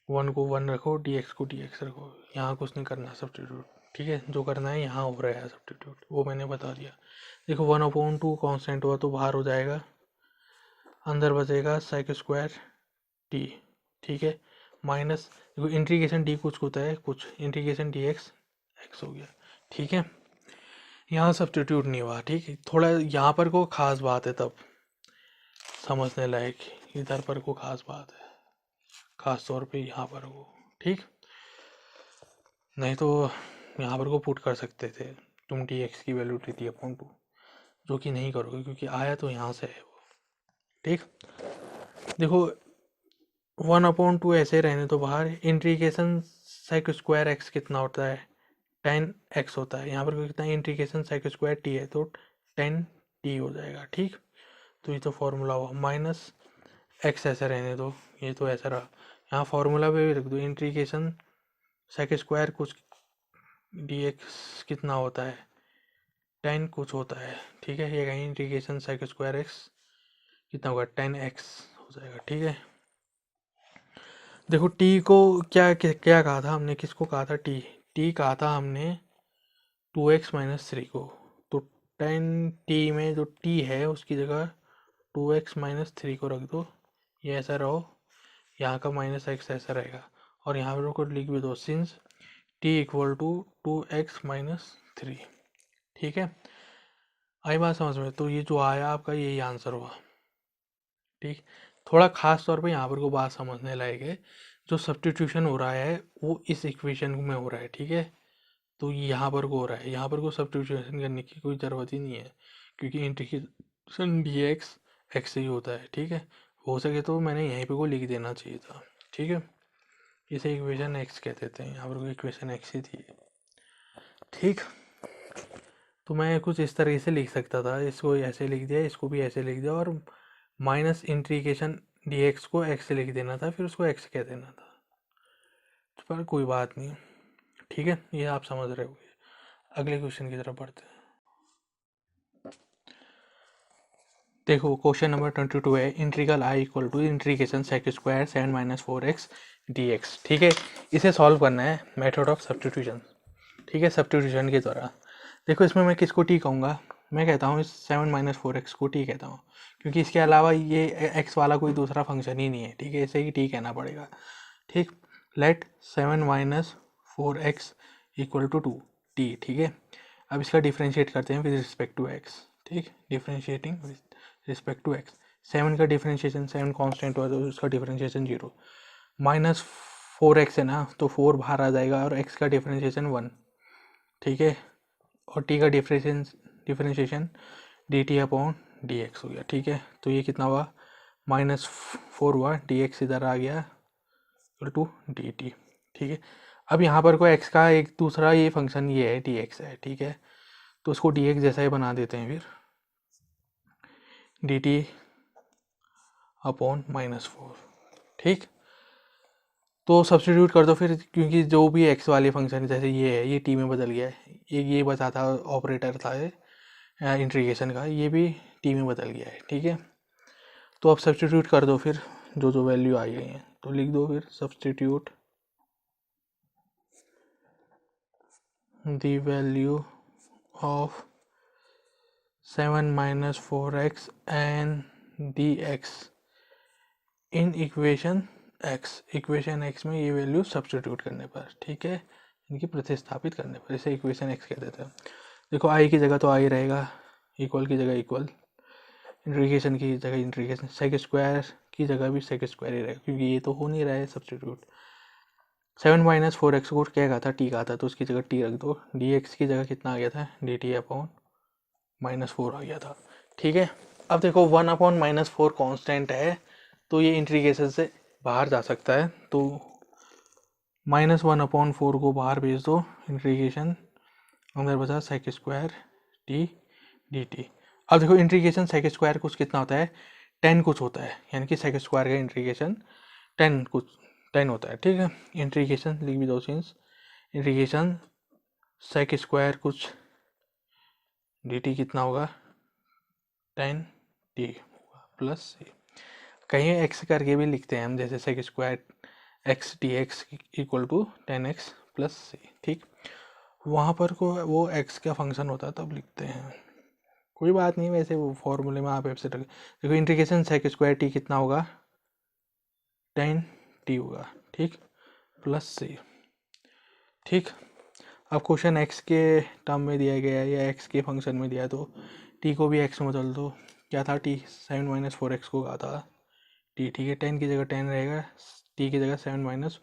वन को वन रखो, डी एक्स को डी एक्स रखो। यहाँ कुछ नहीं करना सब्स्टिट्यूट, ठीक है। जो करना है यहाँ हो रहा है सब्स्टिट्यूट, वो मैंने बता दिया। देखो 1/2 कॉन्स्टेंट हुआ तो बाहर हो जाएगा, अंदर बचेगा सेक स्क्वायर टी, ठीक है। माइनस देखो इंटीग्रेशन डी कुछ होता है, कुछ इंटीग्रेशन डी एक्स एक्स हो गया, ठीक है। यहाँ सब्स्टिट्यूट नहीं हुआ, ठीक है। थोड़ा यहाँ पर को खास बात है तब समझने लायक, इधर पर को खास बात है, खास तौर पे यहाँ पर को, ठीक। नहीं तो यहाँ पर को पुट कर सकते थे तुम डी एक्स की value T T upon two, जो कि नहीं करोगे क्योंकि आया तो यहाँ से है वो, ठीक। देखो 1/2 ऐसे रहने तो बाहर, इंटीग्रेशन सेक स्क्वायर एक्स कितना होता है 10x होता है, यहाँ पर कितना इंटीग्रेशन सेक स्क्वायर टी है तो 10t हो जाएगा, ठीक। तो ये तो फॉर्मूला हुआ, माइनस एक्स ऐसे रहने दो, ये तो ऐसा रहा। यहाँ फॉर्मूला पे भी रख दो इंटीग्रेशन सेक स्क्वायर कुछ डी एक्स कितना होता है 10 कुछ होता है, ठीक है। ये कहीं इंटीग्रेशन सेक स्क्वायर एक्स कितना होगा 10x हो जाएगा, ठीक है। देखो t को क्या क्या कहा था हमने, किसको कहा था, t कहा था हमने 2x-3 को, तो 10t में जो t है उसकी जगह 2x-3 को रख दो, ये ऐसा रहो, यहाँ का -x ऐसा रहेगा, और यहाँ पर को लिख भी दो since t equal to 2x-3, ठीक है। आई बात समझ में, तो ये जो आया आपका यही आंसर हुआ, ठीक। थोड़ा खास तौर पे यहाँ पर को बात समझने लायक है, जो सब्स्टिट्यूशन हो रहा है वो इस इक्वेशन में हो रहा है, ठीक है। तो यहाँ पर को हो रहा है, यहाँ पर को सब्स्टिट्यूशन करने की कोई ज़रूरत ही नहीं है क्योंकि इंटीग्रेशन डी एक्स एक्स ही होता है, ठीक है। हो सके तो मैंने यहीं पे को लिख देना चाहिए था, ठीक है। इसे इक्वेशन एक्स कहते थे, यहाँ पर को इक्वेशन एक्स ही थी, ठीक। तो मैं कुछ इस तरह से लिख सकता था, इसको ऐसे लिख दिया, इसको भी ऐसे लिख दिया, और माइनस इंटीग्रेशन डी एक्स को एक्स से लिख देना था, फिर उसको एक्स कह देना था, पर कोई बात नहीं, ठीक है। ये आप समझ रहे होगे। अगले क्वेश्चन की तरफ बढ़ते हैं। देखो क्वेश्चन नंबर 22 है, integral I equal to integration sec square 7-4x dx, ठीक है। इसे सॉल्व करना है मेथड ऑफ सब्स्टिट्यूशन, ठीक है, सब्स्टिट्यूशन के द्वारा। देखो इसमें मैं किसको टी कहूँगा, मैं कहता हूँ इस 7-4x को टी कहता हूँ, क्योंकि इसके अलावा ये एक्स वाला कोई दूसरा फंक्शन ही नहीं है, ठीक है, इसे ही टी कहना पड़ेगा, ठीक। Late 7-4x equal to 2t, ठीक है। अब इसका डिफ्रेंशिएट करते हैं विद रिस्पेक्ट टू एक्स, ठीक, differentiating with respect to x. 7 का डिफ्रेंशिएशन 7 कांस्टेंट हुआ तो उसका डिफ्रेंशिएशन 0, -4x है ना, तो 4 बाहर आ जाएगा और x का डिफ्रेंशिएशन 1, ठीक है। और t का डिफ्रेंशिएशन dt अपॉन dx हो गया, ठीक है। तो ये कितना हुआ -4 हुआ, dx इधर आ गया इक्वल टू dt, ठीक है। अब यहाँ पर को x का एक दूसरा ये फंक्शन ये है dx है, ठीक है। तो उसको dx जैसा ही बना देते हैं, फिर dt अपॉन -4, ठीक। तो सब्स्टिट्यूट कर दो फिर, क्योंकि जो भी x वाले फंक्शन जैसे ये है ये t में बदल गया है, ये बचा था ऑपरेटर था इंटीग्रेशन का, ये भी t में बदल गया है, ठीक है। तो अब सब्स्टिट्यूट कर दो फिर जो जो वैल्यू आई गई हैं, तो लिख दो फिर substitute the value of 7-4x and dx in equation x में ये वैल्यू सब्स्टिट्यूट करने पर, ठीक है, इनकी प्रतिस्थापित करने पर, इसे इक्वेशन x कह देते हैं। देखो आई की जगह तो आई रहेगा, इक्वल की जगह इक्वल, इंटीग्रेशन की जगह इंटीग्रेशन, सेक स्क्वायर की जगह भी सेक स्क्वायर ही रहेगा, क्योंकि ये तो हो नहीं रहा है सब्सटीट्यूट। 7 माइनस 4x को क्या कहा था, टी कहा था, तो उसकी जगह टी रख दो। dx की जगह कितना आ गया था, dt अपॉन -4 आ गया था। ठीक है, अब देखो 1 अपॉन -4 कॉन्स्टेंट है, तो ये इंटीग्रेशन से बाहर जा सकता है, तो -1 अपॉन 4 को बाहर भेज दो, इंटीग्रेशन अंदर बचा सेक स्क्वायर टी dt। अब देखो इंटीग्रेशन सेक स्क्वायर कुछ कितना होता है, 10 कुछ होता है, यानी कि सेक स्क्वायर का इंटीग्रेशन 10 होता है। ठीक है, इंटीग्रेशन लिख भी दो सिंस इंटीग्रेशन सेक स्क्वायर कुछ dt कितना होगा 10t प्लस सी। कहीं x करके भी लिखते हैं हम, जैसे sec square x dx equal to 10x plus c. ठीक, वहाँ पर को वो x का फंक्शन होता है तब लिखते हैं, कोई बात नहीं, वैसे वो फॉर्मूले में आप एप्स देखो इंटीग्रेशन सेक स्क्वायर टी कितना होगा 10t होगा। ठीक, प्लस सी। ठीक, अब क्वेश्चन x के टर्म में दिया गया है या x के फंक्शन में दिया है, तो t को भी x में बदल दो। क्या था t, 7 माइनस 4x को कहा था t। ठीक है, 10 की जगह 10 रहेगा, t की जगह 7 माइनस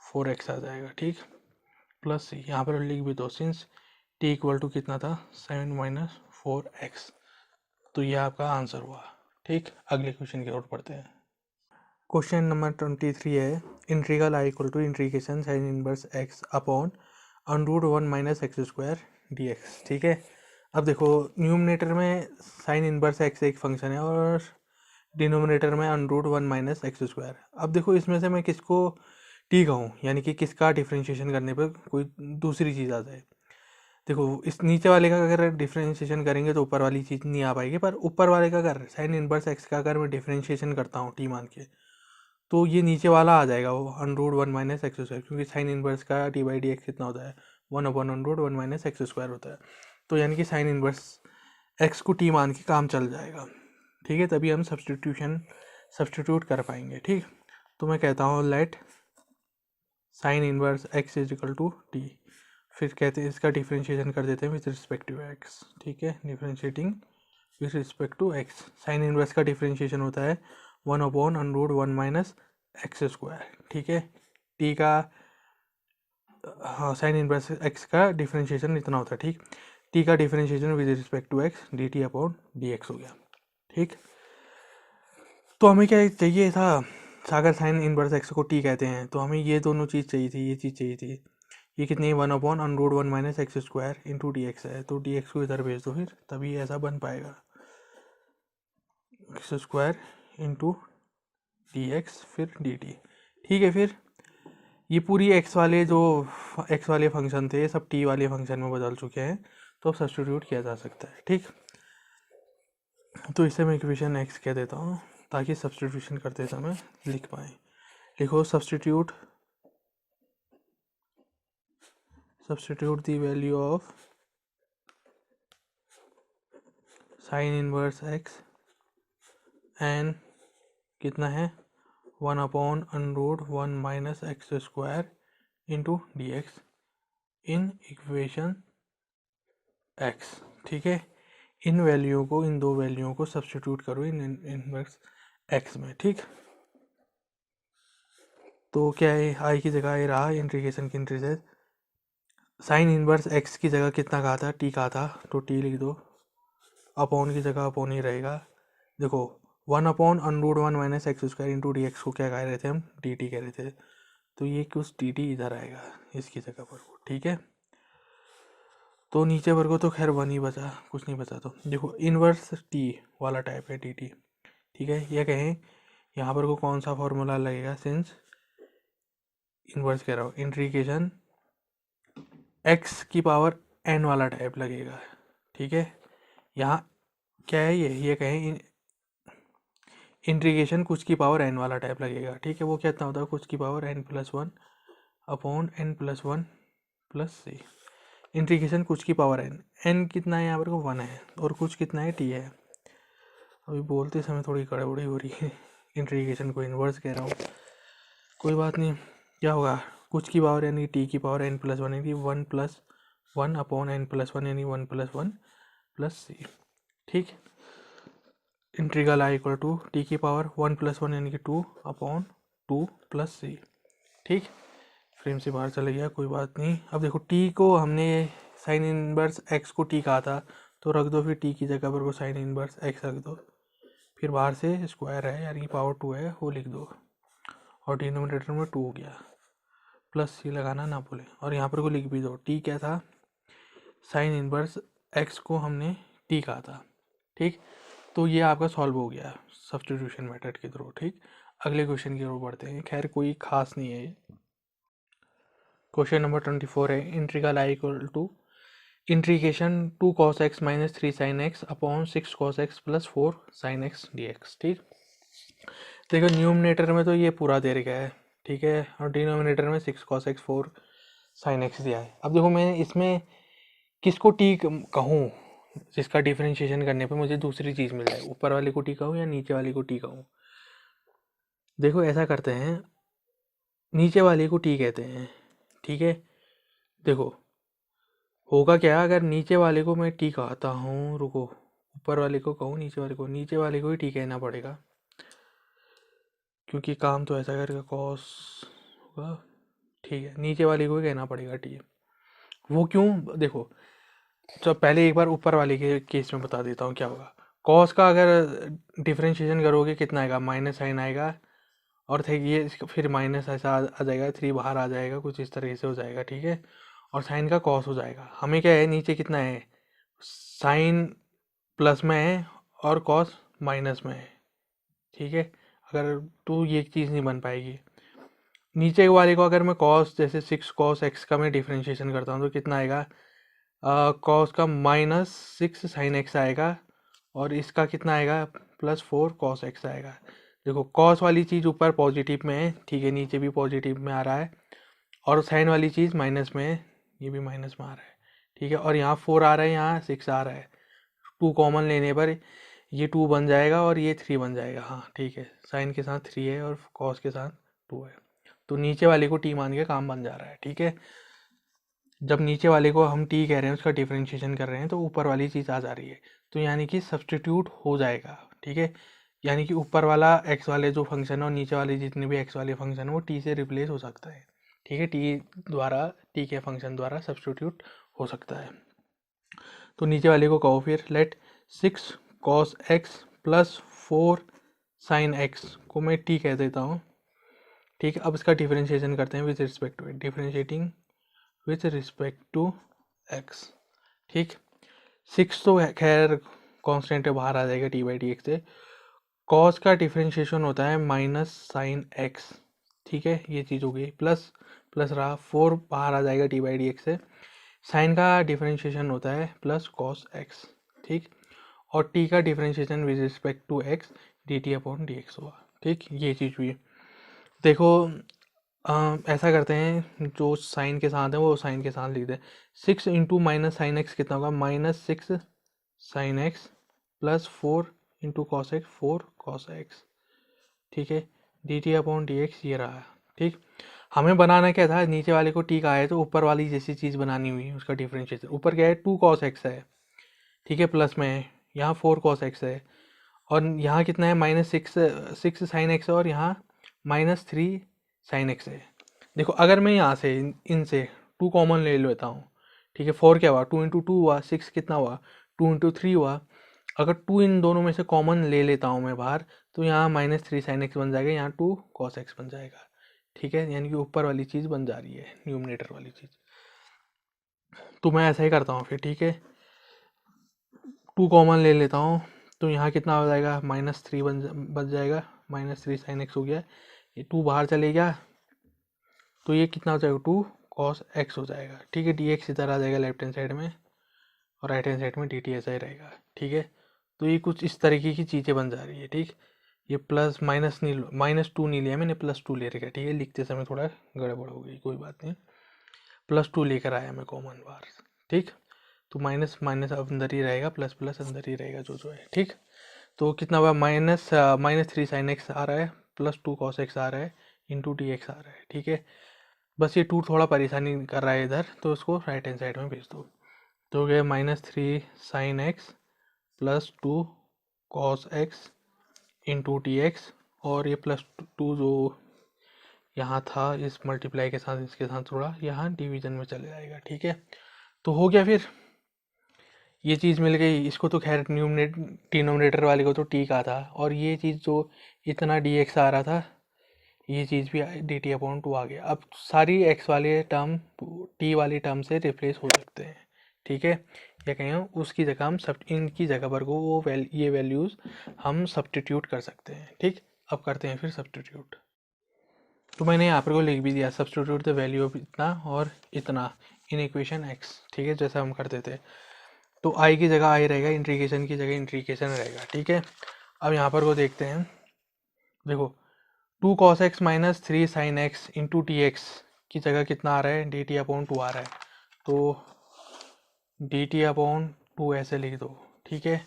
4x आ जाएगा। ठीक, प्लस सी यहाँ पर लिख भी दो, सिंस t इक्वल टू कितना था 7 माइनस 4x, तो ये आपका आंसर हुआ। ठीक, अगले क्वेश्चन की ओर पढ़ते हैं। क्वेश्चन नंबर 23 है, integral I equal to integration sine inverse x upon √1 minus x square dx। ठीक है, अब देखो न्यूमरेटर में साइन इनवर्स x एक फंक्शन है और डिनोमिनेटर में √1 माइनस एक्स स्क्वायर। अब देखो इसमें से मैं किसको t कहूँ, यानी कि किसका डिफ्रेंशिएशन करने पर कोई दूसरी चीज़ आ जाए। देखो इस नीचे वाले का अगर डिफ्रेंशिएशन करेंगे तो ऊपर वाली चीज़ नहीं आ पाएगी, पर ऊपर वाले का अगर साइन इनवर्स x का अगर मैं डिफ्रेंशिएशन करता हूँ t मान के, तो ये नीचे वाला आ जाएगा वो √1 माइनस एक्स स्क्वायर, क्योंकि साइन इनवर्स का टी बाई डी एक्स कितना होता है 1 अपॉन √1 माइनस एक्स स्क्वायर होता है। तो यानी कि साइन इनवर्स एक्स को टी मान के काम चल जाएगा। ठीक है, तभी हम सब्सटीट्यूट कर पाएंगे। ठीक, तो मैं कहता हूँ let sine inverse x is equal to t, फिर कहते हैं इसका डिफ्रेंशिएशन कर देते हैं विथ रिस्पेक्ट टू एक्स। ठीक है, differentiating with respect to x, sine inverse का डिफ्रेंशिएशन होता है 1 अपॉन √1 माइनस एक्स स्क्वायर। ठीक है, टी का हाँ साइन इनवर्स एक्स का डिफ्रेंशिएशन इतना होता है। ठीक, टी का differentiation with respect to x d t upon d x हो गया। ठीक, तो हमें क्या चाहिए था, अगर साइन इनवर्स एक्स को टी कहते हैं तो हमें ये दोनों चीज़ चाहिए थी, ये चीज़ चाहिए थी। ये कितनी 1 upon √1 minus x square into d x है, तो डी एक्स को इधर भेज दो, फिर तभी ऐसा बन पाएगा x square into d x फिर डी टी। ठीक है, फिर ये पूरी एक्स वाले फंक्शन थे सब टी वाले फंक्शन में बदल चुके हैं, तो अब सब्स्टिट्यूट किया जा सकता है। ठीक, तो इसे मैं इक्वेशन एक्स कह देता हूँ ताकि सब्स्टिट्यूशन करते समय लिख पाए। लिखो substitute the value of sine inverse x एन कितना है 1 upon √1 minus x square into d x in equation x. ठीक है, इन दो वैल्यूओं को सब्स्टिट्यूट करो इन इनवर्स एक्स में। ठीक, तो क्या है आई की जगह ये रहा इंटीग्रेशन की इंटीग्रेशन, साइन इनवर्स एक्स की जगह कितना कहा था टी कहा था, तो टी लिख दो, अपॉन की जगह अपॉन ही रहेगा। देखो 1 upon √1 minus x square into d x को क्या कह रहे थे हम, डी टी कह रहे थे, तो ये कुछ डी टी इधर आएगा इसकी जगह पर। ठीक है, तो नीचे वर्ग को तो खैर 1 ही बचा, कुछ नहीं बचा। तो देखो इनवर्स टी वाला टाइप है डी टी। ठीक है, ये कहें यहाँ पर को कौन सा फॉर्मूला लगेगा, सिंस इनवर्स कह रहा हूँ, इंटीग्रेशन एक्स की पावर एन वाला टाइप लगेगा। ठीक है, यहाँ क्या है ये कहें इंटीग्रेशन कुछ की पावर एन वाला टाइप लगेगा। ठीक है, वो कितना होता है कुछ की power n+1 upon n+1 plus c. Integration कुछ की पावर एन कितना है यहाँ पर को 1 है, और कुछ कितना है टी है। अभी बोलते समय थोड़ी गड़बड़ी हो रही है, इंटीग्रेशन को इन्वर्स कह रहा हूँ, कोई बात नहीं। क्या होगा कुछ की पावर यानी टी की पावर n+1 यानी 1+1 अपॉन n+1 यानी 1+1 प्लस सी। ठीक, integral I equal to t की पावर 1+1 यानी कि 2/2 + c। ठीक, फ्रेम से बाहर चले गया, कोई बात नहीं। अब देखो टी को हमने साइन इनवर्स एक्स को टी कहा था, तो रख दो फिर टी की जगह पर वो साइन इनवर्स एक्स रख दो, फिर बाहर से स्क्वायर है यानी कि पावर 2 है वो लिख दो, और डिनोमिनेटर में 2 हो गया, प्लस सी लगाना ना भूलें। और यहाँ पर को लिख भी दो, टी क्या था, साइन इनवर्स एक्स को हमने टी कहा था। ठीक, तो ये आपका सॉल्व हो गया सब्स्टिट्यूशन मेथड के थ्रू। ठीक, अगले क्वेश्चन की ओर बढ़ते हैं। खैर कोई खास नहीं है ये। क्वेश्चन नंबर 24 है, integral I equal to integration 2 cos x - 3 sin x upon 6 cos x + 4 sin x dx। ठीक, देखो न्यूमिनेटर में तो ये पूरा दे रखा है, ठीक है, और डिनोमिनेटर में 6 cos x 4 sin x दिया है। अब देखो मैं इसमें किसको टी कहूँ, जिसका डिफरेंशिएशन करने पे मुझे दूसरी चीज़ मिल जाए, ऊपर वाले को टी कहूँ या नीचे वाले को टी कहूँ। देखो ऐसा करते हैं, नीचे वाले को टी कहते हैं। ठीक है, देखो होगा क्या अगर नीचे वाले को मैं टी कहता हूँ, रुको, ऊपर वाले को कहूँ नीचे वाले को ही टी कहना पड़ेगा, क्योंकि काम तो ऐसा करेगा कॉस होगा। ठीक है, नीचे वाले को ही कहना पड़ेगा टी। वो क्यों, देखो तो पहले एक बार ऊपर वाले के केस में बता देता हूँ क्या होगा। कॉस का अगर डिफरेंशिएशन करोगे कितना आएगा, माइनस साइन आएगा, और थे ये फिर माइनस ऐसा आ जाएगा, 3 बाहर आ जाएगा, कुछ इस तरीके से हो जाएगा। ठीक है, और साइन का कॉस हो जाएगा। हमें क्या है, नीचे कितना है, साइन प्लस में है और कॉस माइनस में है। ठीक है, अगर तो ये चीज़ नहीं बन पाएगी। नीचे वाले को अगर मैं कॉस, जैसे 6 cos x का मैं डिफरेंशिएशन करता हूँ तो कितना आएगा, कॉस का -6 sin x आएगा, और इसका कितना आएगा, +4 cos x आएगा। देखो कॉस वाली चीज़ ऊपर पॉजिटिव में है, ठीक है, नीचे भी पॉजिटिव में आ रहा है, और साइन वाली चीज़ माइनस में है, ये भी माइनस में आ रहा है। ठीक है, और यहाँ 4 आ रहा है, यहाँ 6 आ रहा है, 2 कॉमन लेने पर ये 2 बन जाएगा और ये 3 बन जाएगा। हाँ ठीक है, साइन के साथ 3 है और कॉस के साथ 2 है, तो नीचे वाले को टी मान के काम बन जा रहा है। ठीक है, जब नीचे वाले को हम टी कह रहे हैं, उसका डिफरेंशिएशन कर रहे हैं, तो ऊपर वाली चीज़ आ जा रही है, तो यानी कि सब्सटीट्यूट हो जाएगा। ठीक है, यानी कि ऊपर वाला एक्स वाले जो फंक्शन है और नीचे वाले जितने भी एक्स वाले फंक्शन है वो टी से रिप्लेस हो सकता है। ठीक है, टी के फंक्शन द्वारा सब्सटीट्यूट हो सकता है। तो नीचे वाले को कहो फिर, late 6 cos x + 4 sin x को मैं टी कह देता हूँ। ठीक है, अब इसका डिफरेंशिएशन करते हैं with respect to, differentiating with respect to x. ठीक, 6 तो खैर कांस्टेंट है, बाहर आ जाएगा t/dx से। कॉस का डिफरेंशिएशन होता है -sin x। ठीक है, ये चीज़ हो गई, प्लस प्लस रहा, 4 बाहर आ जाएगा t/dx से। साइन का डिफरेंशिएशन होता है प्लस कॉस x। ठीक, और t का differentiation with respect to x dt/dx हुआ। ठीक, ये चीज़ हुई। देखो ऐसा करते हैं, जो साइन के साथ है वो साइन के साथ लिख दें। 6 इंटू माइनस साइन एक्स कितना होगा, -6 sine x + 4 into cos x, 4 cos x. ठीक है, dt/dx ये रहा। ठीक, हमें बनाना क्या था, नीचे वाले को टी का है तो ऊपर वाली जैसी चीज़ बनानी हुई, उसका डिफरेंशिएशन। ऊपर क्या है, 2 cos x है, ठीक है, प्लस में है, यहाँ 4 cos x है, और यहाँ कितना है, -6 साइन एक्स है, और यहाँ -3 साइन एक्स है। देखो अगर मैं यहाँ से इनसे 2 कॉमन ले लेता हूँ, ठीक है, 4 क्या हुआ, 2 × 2 हुआ, 6 कितना हुआ, 2 × 3 हुआ। अगर 2 इन दोनों में से कॉमन ले लेता हूँ मैं बाहर, तो यहाँ -3 साइन एक्स बन जाएगा, यहाँ 2 cos x बन जाएगा। ठीक है, यानी कि ऊपर वाली चीज़ बन जा रही है, न्यूमिनेटर वाली चीज़। तो मैं ऐसा ही करता हूँ फिर। ठीक है, 2 कॉमन ले लेता हूँ, तो यहाँ कितना हो जाएगा, -3 बन जाएगा, -3 साइन एक्स हो गया, ये 2 बाहर चले गया, तो ये कितना हो जाएगा, 2 cos x हो जाएगा। ठीक है, dx इधर आ जाएगा लेफ्ट हैंड साइड में, और राइट हैंड साइड में dt ऐसा ही रहेगा। ठीक है, तो ये कुछ इस तरीके की चीज़ें बन जा रही है। ठीक, ये प्लस माइनस नहीं, -2 नहीं लिया मैंने, +2 ले रखा है। ठीक है, लिखते समय थोड़ा गड़बड़ हो गई, कोई बात नहीं, +2 लेकर आया मैं कॉमन बार। ठीक, तो माइनस माइनस अंदर ही रहेगा, प्लस प्लस अंदर ही रहेगा जो है। ठीक, तो कितना हुआ, -3 साइन एक्स आ रहा है, +2 cos x आ रहा है, इंटू dx आ रहा है। ठीक है, बस ये 2 थोड़ा परेशानी कर रहा है इधर, तो इसको राइट हैंड साइड में भेज दो। तो गया -3 sine x + 2 cos x into T x, और ये प्लस टू जो यहाँ था इस मल्टीप्लाई के साथ इसके साथ थोड़ा यहाँ डिवीजन में चले जाएगा। ठीक है, तो हो गया। फिर ये चीज़ मिल गई, इसको तो खैर डिनोमिनेटर वाले को तो टी का था, और ये चीज़ जो इतना डी एक्स आ रहा था ये चीज़ भी डी टी अपॉन टू आ गया। अब सारी एक्स वाले टर्म टी वाली टर्म से रिप्लेस हो सकते हैं। ठीक है, या कहें उसकी जगह हम सब इनकी जगह पर को वो ये वैल्यूज़ हम सब्स्टिट्यूट कर सकते हैं। ठीक, अब करते हैं फिर सब्स्टिट्यूट। तो मैंने यहाँ पर को लिख भी दिया, सब्स्टिट्यूट द वैल्यू ऑफ इतना और इतना इन इक्वेशन एक्स। ठीक है, जैसा हम करते थे। तो आई की जगह आई रहेगा, इंट्रीगेशन की जगह इंट्रीगेशन रहेगा। ठीक है, अब यहाँ पर वो देखते हैं। देखो 2 cos x minus 3 sin x into T x की जगह कितना आ रहा है, डी टी अपॉन टू आ रहा है। तो डी टी अपॉन टू ऐसे लिख दो। ठीक है,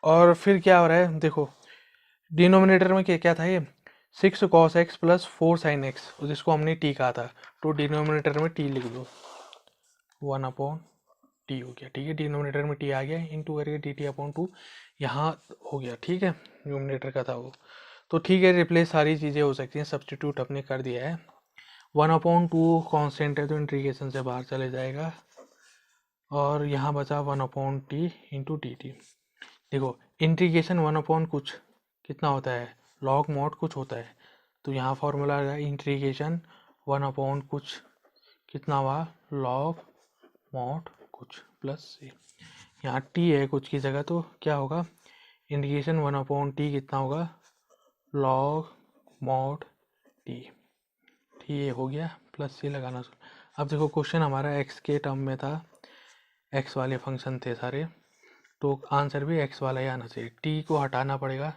और फिर क्या हो रहा है, देखो डिनोमिनेटर में क्या था, ये 6 cos x plus 4 sin x, जिसको हमने टी कहा था, तो डिनोमिनेटर में टी लिख दो, 1 अपॉन टी हो गया। ठीक है, डिनोमिनेटर में टी आ गया, इंटू करके डी टी अपॉन टू यहाँ हो गया। ठीक है, न्यूमिनेटर का था वो। तो ठीक है, रिप्लेस सारी चीज़ें हो सकती हैं, सब्स्टिट्यूट अपने कर दिया है। 1 अपॉन टू कॉन्स्टेंट है तो इंट्रीगेशन से बाहर चले जाएगा, और यहाँ बचा 1 upon T into T T. देखो इंट्रीगेशन 1 अपॉन कुछ कितना होता है, लॉग मॉड कुछ होता है, तो यहाँ फॉर्मूला आ गया इंट्रीगेशन 1 अपॉन कुछ कितना हुआ, लॉग मॉड कुछ प्लस सी। यहाँ टी है कुछ की जगह, तो क्या होगा, इंटीग्रेशन 1 अपॉन टी कितना होगा, लॉग मॉड टी। ठीक, ये हो गया, प्लस सी लगाना। अब देखो क्वेश्चन हमारा एक्स के टर्म में था, एक्स वाले फंक्शन थे सारे, तो आंसर भी एक्स वाला ही आना चाहिए। टी को हटाना पड़ेगा।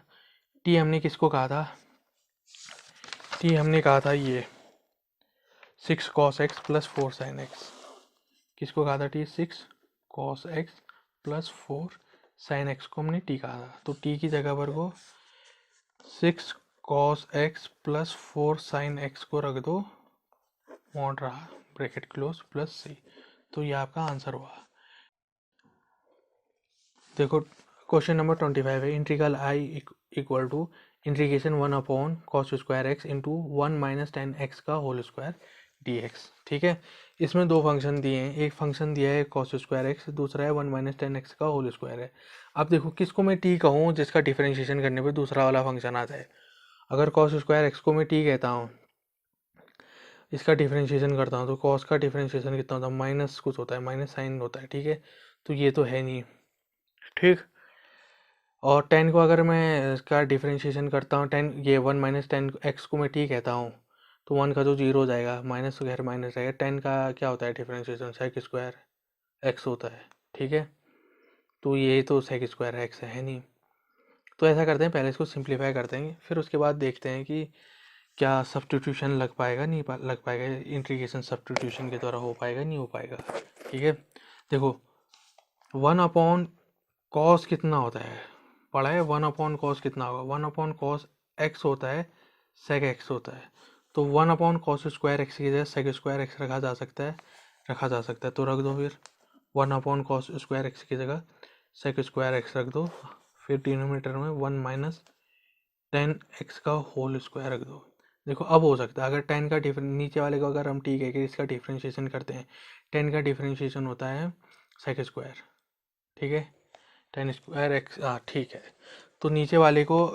टी हमने किसको कहा था, टी हमने कहा था ये 6 cos x plus 4 sin x। किसको कहा था T, 6 cos x plus 4 sin x को हमने टी कहा था। तो टी की जगह पर को 6 cos x plus 4 sin x को रख दो, मॉड रहा ब्रैकेट क्लोज प्लस सी। तो ये आपका आंसर हुआ। देखो क्वेश्चन नंबर 25 है, integral I equal to integration 1 upon cos square x into 1 minus 10 x का होल स्क्वायर डी एक्स। ठीक है, इसमें दो फंक्शन दिए हैं, एक फंक्शन दिया है कॉस स्क्वायर एक्स, दूसरा है 1 माइनस 10 एक्स का होल स्क्वायर है। अब देखो किसको मैं टी कहूँ जिसका डिफरेंशिएशन करने पे दूसरा वाला फंक्शन आता है। अगर कॉस स्क्वायर एक्स को मैं टी कहता हूँ, इसका डिफरेंशिएशन करता हूँ, तो कॉस का डिफरेंशिएशन कितना होता है, माइनस कुछ होता है, माइनस साइन होता है। ठीक है, तो ये तो है नहीं। ठीक, और 10 को अगर मैं इसका डिफरेंशिएशन करता हूँ, 10 ये 1 माइनस 10 एक्स को मैं टी कहता हूँ, तो 1 का तो जीरो हो जाएगा, माइनस तो खैर माइनस रहेगा। 10 का क्या होता है डिफरेंशिएशन, सेक स्क्वायर एक्स होता है। ठीक है, तो ये तो सेक स्क्वायर एक्स है नहीं। तो ऐसा करते हैं, पहले इसको सिंप्लीफाई करते हैं, फिर उसके बाद देखते हैं कि क्या सब्स्टिट्यूशन लग पाएगा नहीं लग पाएगा, इंटीग्रेशन सब्स्टिट्यूशन के द्वारा हो पाएगा नहीं हो पाएगा। ठीक है, देखो 1 अपॉन कॉस कितना होता है, पढ़ा है 1 अपॉन कॉस कितना होगा, 1 अपॉन कॉस एक्स होता है, सेक एक्स होता है। तो 1 अपॉन कॉस स्क्वायर एक्स की जगह सेक स्क्वायर एक्स रखा जा सकता है, तो रख दो। फिर 1 अपॉन कॉस स्क्वायर एक्स की जगह सेक स्क्वायर एक्स रख दो, फिर डिनोमिनेटर में 1 माइनस 10 एक्स का होल स्क्वायर रख दो। देखो अब हो सकता है, अगर 10 का नीचे वाले को अगर हम ठीक है कि इसका डिफ्रेंशिएशन करते हैं, 10 का डिफ्रेंशिएशन होता है सेक स्क्वायर। ठीक है, 10 स्क्वायर एक्स, हाँ ठीक है, तो नीचे वाले को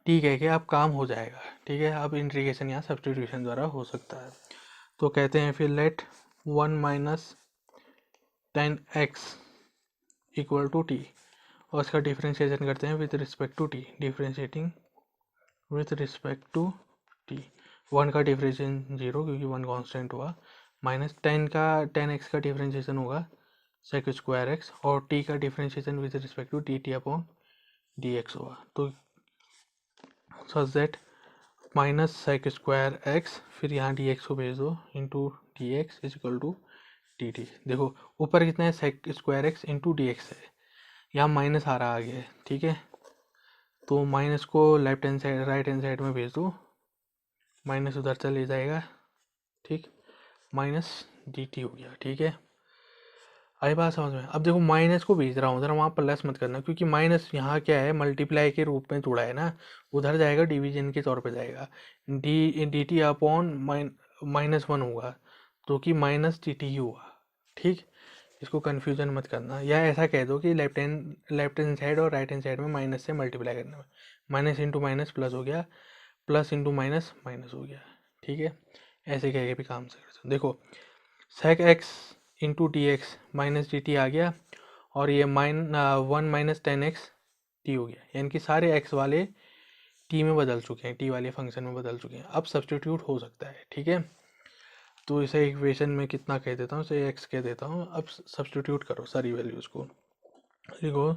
टी कह के अब काम हो जाएगा। ठीक है, अब इंटीग्रेशन यहाँ सब्स्टिट्यूशन द्वारा हो सकता है। तो कहते हैं फिर let 1 minus 10 x equal to t, और इसका डिफ्रेंशिएशन करते हैं with respect to t, differentiating with respect to t. 1 का डिफ्रेंशिएशन 0 क्योंकि 1 कांस्टेंट हुआ, माइनस 10 का 10 एक्स का डिफ्रेंशिएशन होगा सेक स्क्वायर एक्स, और टी का differentiation with respect to d t upon d x हुआ। तो such that minus sec square x, फिर यहाँ डी एक्स को भेज दो, into d x is equal to d t. देखो ऊपर कितना है, sec square x into d x है, यहाँ माइनस आ रहा आगे है। ठीक है, तो माइनस को left hand side right hand side में भेज दो, माइनस उधर चले जाएगा। ठीक, माइनस डी टी हो गया। ठीक है, आई बात समझ में। अब देखो माइनस को भेज रहा हूँ, जरा वहाँ प्लस मत करना, क्योंकि माइनस यहाँ क्या है, मल्टीप्लाई के रूप में जुड़ा है ना, उधर जाएगा डिवीजन के तौर पे जाएगा, डी टी अपॉन -1 होगा, तो कि माइनस डी टी ही हुआ। ठीक, इसको कन्फ्यूजन मत करना, या ऐसा कह दो कि लेफ्ट हैंड साइड और राइट हैंड साइड में माइनस से मल्टीप्लाई करने में, माइनस इंटू माइनस प्लस हो गया, प्लस इंटू माइनस माइनस हो गया। ठीक है, ऐसे कह के भी काम से करते हो। देखो sec x into d x minus d t आ गया, और ये 1 - 10x टी हो गया, यानी कि सारे x वाले टी में बदल चुके हैं, टी वाले फंक्शन में बदल चुके हैं, अब सब्सटीट्यूट हो सकता है। ठीक है, तो इसे इक्वेशन में कितना कह देता हूँ, इसे x कह देता हूँ। अब सब्सटीट्यूट करो सारी वैल्यूज़ को, लिखो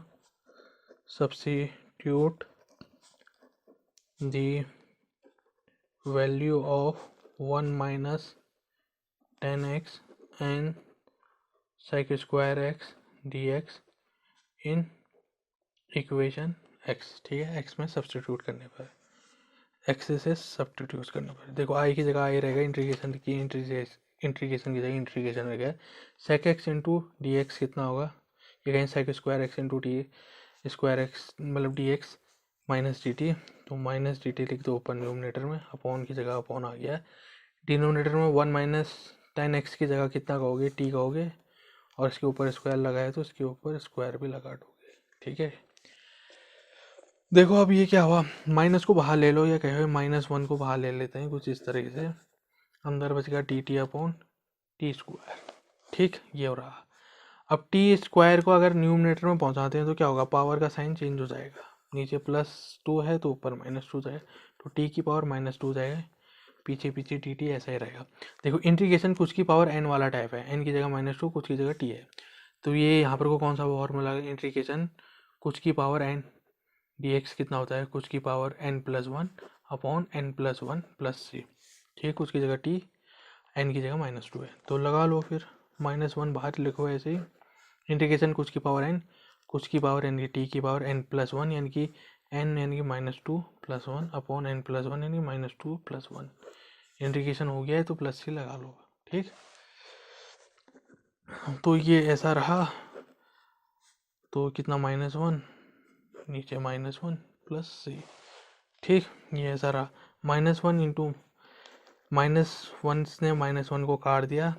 substitute the value of 1 - 10x and sec square x dx in equation x। ठीक है, x में सब्सटीट्यूट करने पर, x से सब्सटीट्यूट करने पर, देखो आई की जगह आई रहेगा, इंटीग्रेशन की इंटीग्रेशन की जगह इंटीग्रेशन रहेगा, sec x into d x कितना होगा, ये कहें sec square x into d square x मतलब d x minus d t, तो माइनस डी टी लिख दो ऊपर न्यूमिनेटर में, अपॉन की जगह अपॉन आ गया, डिनोमिनेटर में 1 - 10x की जगह कितना कहोगे, टी कहोगे, और इसके ऊपर स्क्वायर लगाया तो इसके ऊपर स्क्वायर भी लगा दोगे। ठीक है, देखो अब ये क्या हुआ, माइनस को बाहर ले लो, या कहे -1 को बाहर ले लेते हैं कुछ इस तरीके से, अंदर बच गया T T upon T square. ठीक, ये हो रहा। अब टी स्क्वायर को अगर न्यूमिनेटर में पहुंचाते हैं तो क्या होगा, पावर का साइन चेंज हो जाएगा, नीचे +2 है तो ऊपर -2 जाएगा, तो टी की पावर -2 जाएगा, पीछे पीछे टी टी ऐसा ही रहेगा। देखो इंटीग्रेशन कुछ की पावर n वाला टाइप है, n की जगह -2 कुछ की जगह t है, तो ये यहाँ पर को कौन सा फॉर्मूला, इंटीग्रेशन कुछ की पावर n dx कितना होता है, कुछ की power n+1 upon n+1 plus c। ठीक है, कुछ की जगह t, n की जगह -2 है, तो लगा लो फिर -1 बाहर लिखो ऐसे ही, इंटीग्रेशन कुछ की पावर n, कुछ की पावर n की t की पावर n+1 यानी कि n यानी कि -2 + 1 अपॉन n+1 यानी -2 + 1, इंटीग्रेशन हो गया है तो प्लस सी लगा लो। ठीक, तो ये ऐसा रहा, तो कितना -1 नीचे -1 प्लस सी। ठीक, ये ऐसा रहा, -1 इंटू -1 ने -1 को काट दिया।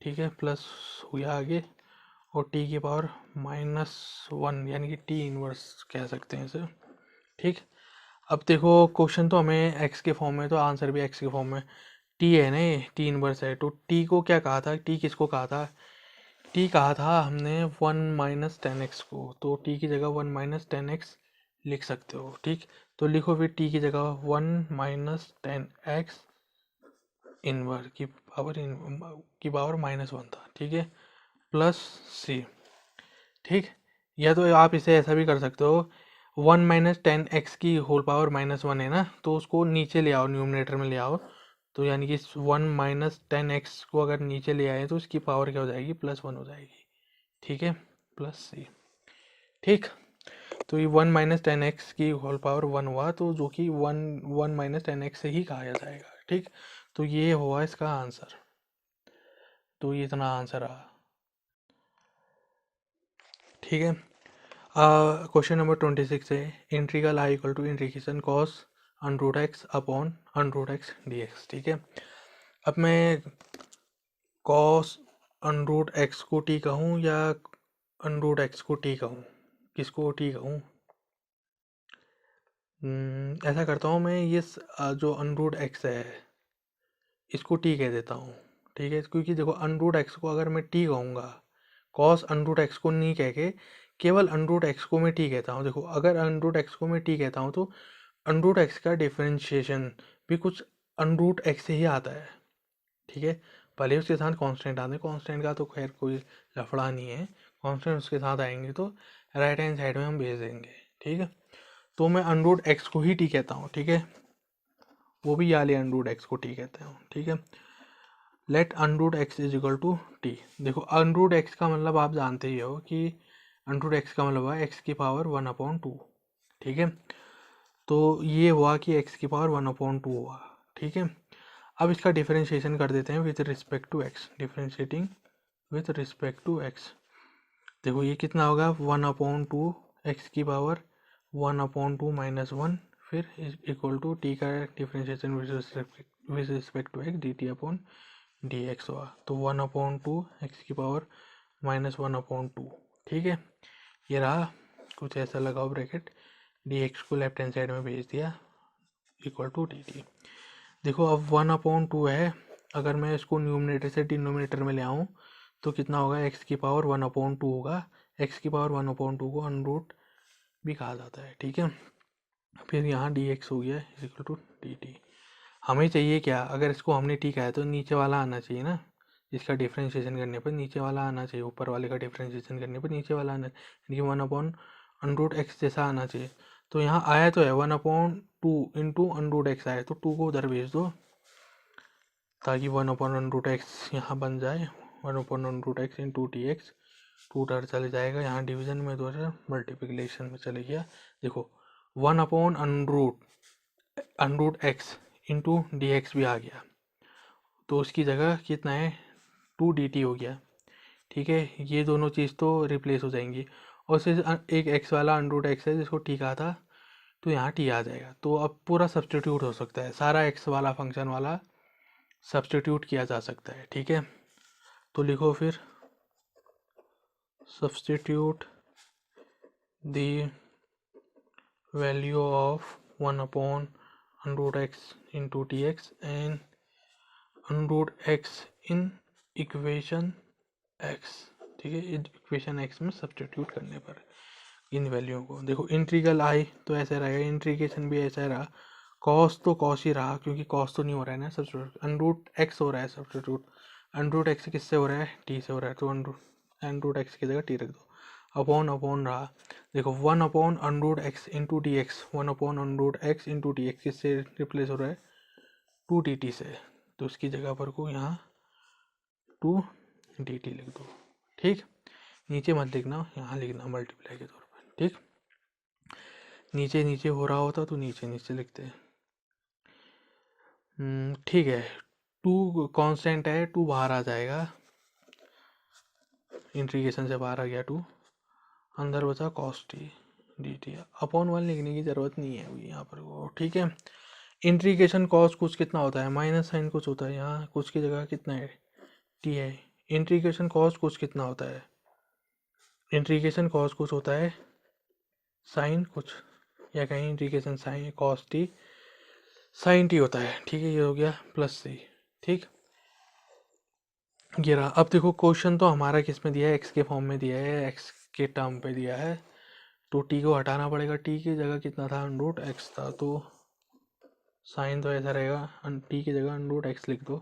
ठीक है, प्लस हो गया आगे, और टी की पावर -1 यानी कि टी इनवर्स कह सकते हैं इसे। ठीक, अब देखो क्वेश्चन तो हमें एक्स के फॉर्म में, तो आंसर भी एक्स के फॉर्म में, टी है ना, ये टी इनवर्स है, तो टी को क्या कहा था, टी किसको कहा था, टी कहा था हमने 1 - 10x को, तो टी की जगह 1 - 10x लिख सकते हो। ठीक, तो लिखो फिर टी की जगह 1 - 10x इनवर्स की पावर -1 था। ठीक है, प्लस सी। ठीक, या तो आप इसे ऐसा भी कर सकते हो, 1 - 10x की होल पावर -1 है ना, तो उसको नीचे ले आओ, न्यूमिनेटर में ले आओ, तो यानी कि 1 - 10x को अगर नीचे ले आए तो इसकी पावर क्या हो जाएगी, +1 हो जाएगी। ठीक है, प्लस सी। ठीक, तो ये 1 - 10x की होल पावर 1 हुआ, तो जो कि 1 - 10x से ही कहा जाएगा। ठीक, तो ये हुआ इसका आंसर, तो ये इतना आंसर रहा। ठीक है, क्वेश्चन नंबर 26 है, integral i equal to integration cos √x upon √x dx। ठीक है, अब मैं cos √x को t कहूँ या √x को t कहूँ, किसको t कहूँ, ऐसा करता हूँ मैं, ये जो √x है इसको t कह देता हूँ। ठीक है, क्योंकि देखो √x को अगर मैं t कहूँगा, cos √x को नहीं कह के केवल √x को मैं t कहता हूँ। देखो अगर √x को मैं t कहता हूँ तो √x का डिफरेंशिएशन भी कुछ √x से ही आता है। ठीक है, भले उसके साथ कांस्टेंट आते हैं, कांस्टेंट का तो खैर कोई लफड़ा नहीं है, कांस्टेंट उसके साथ आएंगे तो राइट हैंड साइड में हम भेज देंगे। ठीक है, तो मैं √x को ही t कहता हूँ। ठीक है, वो भी याले √x को t कहते हैं। ठीक है, let √x is equal to t। देखो √x का मतलब आप जानते ही हो कि √x का मतलब है x की पावर 1/2। ठीक है, तो ये हुआ कि x की पावर 1/2 हुआ। ठीक है, अब इसका डिफरेंशिएशन कर देते हैं with respect to x, differentiating with respect to x. देखो ये कितना होगा, 1/2 एक्स की पावर 1/2 माइनस वन, फिर इक्वल टू टी का differentiation with respect to x d t upon d x हुआ। तो 1/2 एक्स की पावर माइनस 1/2, ठीक है। ये रहा, कुछ ऐसा लगाओ ब्रैकेट, डी एक्स को लेफ्ट हैंड साइड में भेज दिया इक्वल टू डी टी। देखो अब 1/2 है, अगर मैं इसको न्यूमिनेटर से डिनोमिनेटर में ले आऊँ तो कितना होगा, एक्स की पावर 1/2 होगा। एक्स की पावर 1/2 को अनरूट भी कहा जाता है, ठीक है। फिर यहाँ डी एक्स हो गया इक्वल टू डी टी। हमें चाहिए क्या, अगर इसको हमने टी कहा है तो नीचे वाला आना चाहिए ना, इसका डिफ्रेंशिएशन करने पर नीचे वाला आना चाहिए, ऊपर वाले का डिफ्रेंशिएशन करने पर नीचे वाला आना चाहिए, 1/√x जैसा आना चाहिए। तो यहाँ आया तो है 1/2 इंटू √x आया, तो 2 को उधर भेज दो ताकि 1/√x यहाँ बन जाए 1/√x इंटू टी एक्स। 2 उधर चले जाएगा, यहाँ डिवीजन में तो मल्टीप्लिकेशन में चले गया। देखो 1/√x इंटू डी एक्स भी आ गया, तो उसकी जगह कितना है 2 dt हो गया, ठीक है। ये दोनों चीज़ तो रिप्लेस हो जाएंगी, और फिर एक x वाला √x है जिसको t कहा था, तो यहाँ t आ जाएगा। तो अब पूरा सब्सटीट्यूट हो सकता है, सारा x वाला फंक्शन वाला सब्सटीट्यूट किया जा सकता है, ठीक है। तो लिखो फिर substitute the value of 1/√x into T x and √x in equation x, ठीक है। इक्वेशन x में सब्सटीट्यूट करने पर इन वैल्यू को, देखो इंटीग्रल आई तो ऐसा रहेगा, इंटीग्रेशन भी ऐसा रहा, कॉस तो कॉस ही रहा क्योंकि कॉस तो नहीं हो रहा है ना सब्सटीट्यूट, √x हो रहा है सब्सटीट्यूट, √x किससे हो रहा है, t से हो रहा है, तो √x की जगह t रख दो, अपॉन अपॉन रहा। देखो 1/√x into d x, 1/√x into d x किससे रिप्लेस हो रहा है, 2 dt से, तो उसकी जगह पर को यहाँ 2 dt लिख दो, ठीक। नीचे मत लिखना, यहाँ लिखना मल्टीप्लाई के तौर पर, ठीक। नीचे नीचे हो रहा होता तो नीचे नीचे लिखते हैं, ठीक है। 2 कांस्टेंट है, 2 बाहर आ जाएगा, इंटीग्रेशन से बाहर आ गया 2, अंदर बचा cos t dt, अपॉन 1 लिखने की ज़रूरत नहीं है अभी यहाँ पर वो, ठीक है। इंटीग्रेशन कॉस कुछ कितना होता है, माइनस साइन कुछ होता है, यहाँ कुछ की जगह कितना है t है। इंटीग्रेशन कॉस कुछ कितना होता है, इंटीग्रेशन कॉस कुछ होता है साइन कुछ, या कहीं integration sine cos t sine t होता है, ठीक है। ये हो गया प्लस सी, ठीक। ये रहा। अब देखो क्वेश्चन तो हमारा किस में दिया है, एक्स के फॉर्म में दिया है, एक्स के टर्म पे दिया है, तो टी को हटाना पड़ेगा, टी की जगह कितना था √x था, तो साइन तो ऐसा रहेगा, टी की जगह √x लिख दो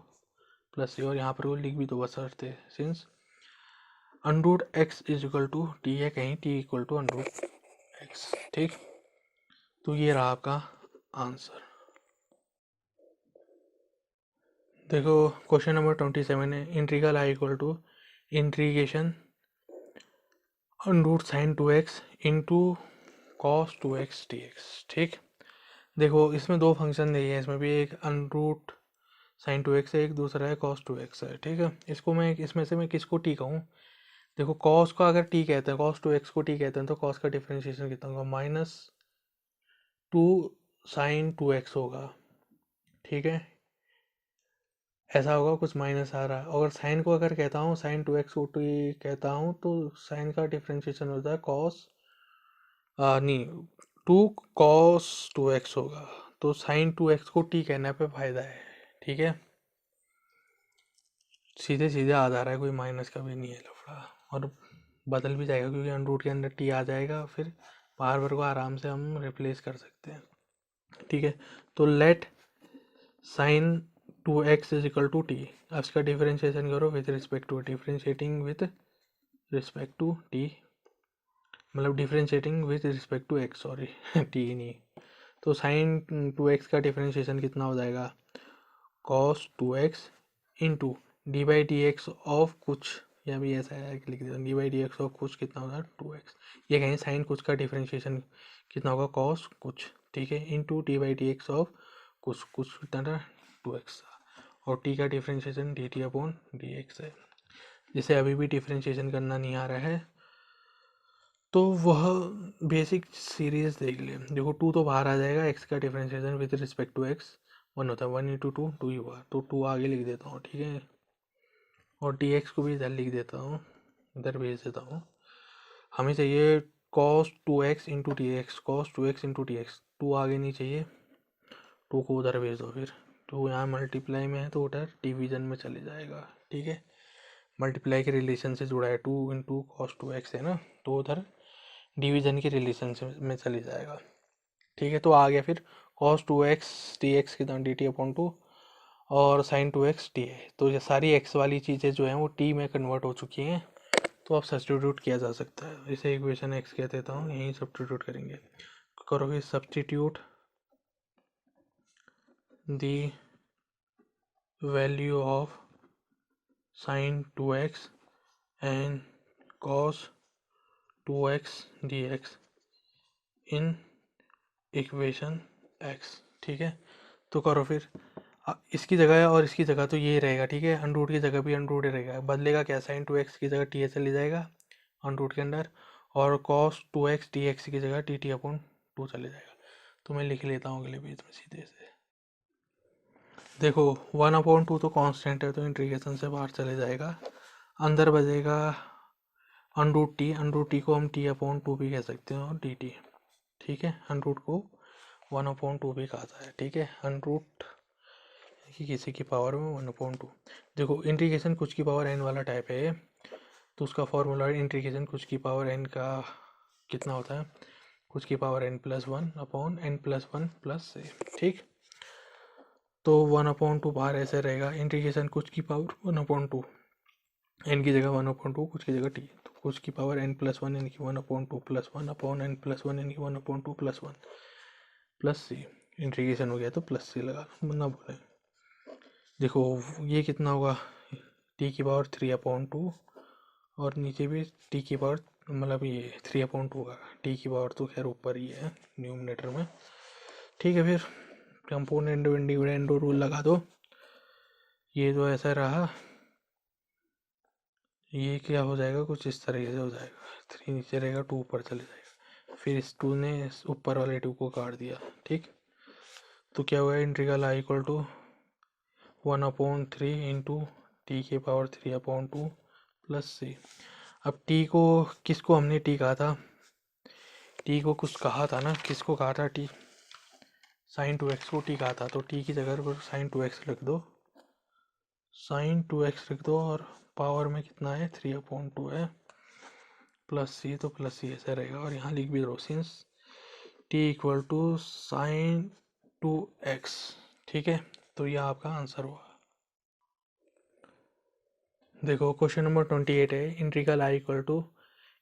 प्लस सी, और यहाँ पर वो लिख भी दो बशर्ते since √x is equal to t है कहीं, टी इक्वल टू √x, ठीक। तो ये रहा आपका आंसर। देखो क्वेश्चन नंबर 27 है, integral I equal to integration √sin 2x into cos 2x dx, ठीक। देखो इसमें दो फंक्शन दिए हैं, इसमें भी एक √sin 2x है, एक दूसरा है cos 2x है, ठीक है। इसको मैं इसमें से मैं किसको t कहूँ, देखो cos का अगर t कहते हैं, cos 2x को t कहते हैं, तो cos का डिफ्रेंशिएशन कितना होगा, -2sin 2x होगा, ठीक है। ऐसा होगा, कुछ माइनस आ रहा है, अगर साइन को अगर कहता हूँ sin 2x को t कहता हूँ, तो साइन का डिफ्रेंशिएशन होता है cos नहीं 2 cos 2x होगा, तो sin 2x को t कहने पे फायदा है, ठीक है। सीधे सीधे आ जा रहा है, कोई माइनस का भी नहीं है लफड़ा, और बदल भी जाएगा क्योंकि अंडरूट के अंदर t आ जाएगा, फिर बाहर बार को आराम से हम रिप्लेस कर सकते हैं, ठीक है। तो let sin 2x is equal to t, अब इसका डिफरेंशिएशन करो with respect to, differentiating with respect to t, मतलब differentiating with respect to x, sorry t नहीं। तो sin 2x का डिफरेंशिएशन कितना हो जाएगा, cos 2x into D by d x of कुछ, या भी ऐसा है कि लिख देता हूँ, D by d x of कुछ कितना होगा 2x, ये कहें साइन कुछ का डिफरेंशिएशन कितना होगा cos कुछ, ठीक है, into D by d x of कुछ, कुछ कितना था 2x, और t का differentiation D t upon d x है। जिसे अभी भी डिफ्रेंशिएशन करना नहीं आ रहा है, तो वह बेसिक सीरीज देख ले। देखो 2 तो बाहर आ जाएगा, एक्स का differentiation with respect to x 1 होता है, 1 इंटू 2 2 ही हुआ, तो 2 आगे लिख देता हूँ, ठीक है। और डी एक्स को भी इधर लिख देता हूँ, इधर भेज देता हूँ। हमें चाहिए cos 2x into d x, cos 2x into d x, 2 आगे नहीं चाहिए, 2 को उधर भेज दो। फिर 2 यहाँ मल्टीप्लाई में है तो उधर डिवीजन में चले जाएगा, ठीक है। मल्टीप्लाई के रिलेशन से जुड़ा है, 2 इंटू कॉस 2x है ना, तो उधर डिवीजन के रिलेशन से में चले जाएगा, ठीक है। तो आ गया फिर cos 2x dx की डी टी अपॉन 2 और sin 2x डी है। तो ये सारी x वाली चीज़ें जो हैं वो t में कन्वर्ट हो चुकी हैं, तो अब सब्सटीट्यूट किया जा सकता है। इसे इक्वेशन x कह देता हूँ, यहीं सब्सटीट्यूट करेंगे। करोगे substitute the value of sin 2x and cos 2x dx in equation x, ठीक है। तो करो फिर इसकी जगह और इसकी जगह तो ये रहेगा, ठीक है। अंडरूट की जगह भी अंडरूट रहेगा, बदलेगा क्या, sin 2x की जगह टी ए चली जाएगा अंडरूट के अंदर, और cos 2x dx की जगह टी टी अपॉन 2 चले जाएगा। तो मैं लिख लेता हूँ अगले पेज में सीधे से। देखो 1/2 तो कांस्टेंट है, तो इंटीग्रेशन से बाहर चले जाएगा, अंदर बचेगा अंडरूट टी को हम t अपॉन 2 भी कह सकते हैं, और डी टी, ठीक है। अंडरूट को 1/2 भी कहा जाता है, ठीक है। अंडरूट कि किसी की पावर में 1/2। देखो इंटीग्रेशन कुछ की पावर n वाला टाइप है, तो उसका फॉर्मूला इंटीग्रेशन कुछ की पावर n का कितना होता है, कुछ की power n+1 upon n+1 plus से, ठीक। तो 1/2 बाहर ऐसे रहेगा, इंटीग्रेशन कुछ की पावर 1/2, n की जगह 1/2, कुछ की जगह t, तो कुछ की पावर n+1 n की 1/2 प्लस 1 अपॉन n+1 n की 1/2 प्लस 1 प्लस सी। इंटीग्रेशन हो गया तो प्लस सी लगा ना बोले। देखो ये कितना होगा, टी की पावर 3/2, और नीचे भी टी की पावर, मतलब ये 3/2 होगा, टी की पावर तो खैर ऊपर ही है न्यूमरेटर में, ठीक है। फिर कंपोनेंट डिविडेंड रूल लगा दो, ये तो ऐसा रहा, ये क्या हो जाएगा, कुछ इस तरीके से हो जाएगा, 3 नीचे रहेगा 2 ऊपर चले जाएगा, फिर इस 2 ने इस ऊपर वाले 2 को काट दिया, ठीक। तो क्या हुआ, integral I equal to 1/3 into t की पावर 3/2 प्लस सी। अब टी को, किसको हमने टी कहा था, टी को कुछ कहा था ना, किसको कहा था, टी sin 2x को टी कहा था, तो टी की जगह पर sin 2x लिख दो, sin 2x लिख दो, और पावर में कितना है 3/2 है, प्लस सी, तो प्लस सी ऐसे रहेगा, और यहाँ लिख भी दो since t equal to sin 2x, ठीक है। तो यह आपका आंसर हुआ। देखो क्वेश्चन नंबर 28 है, integral I equal to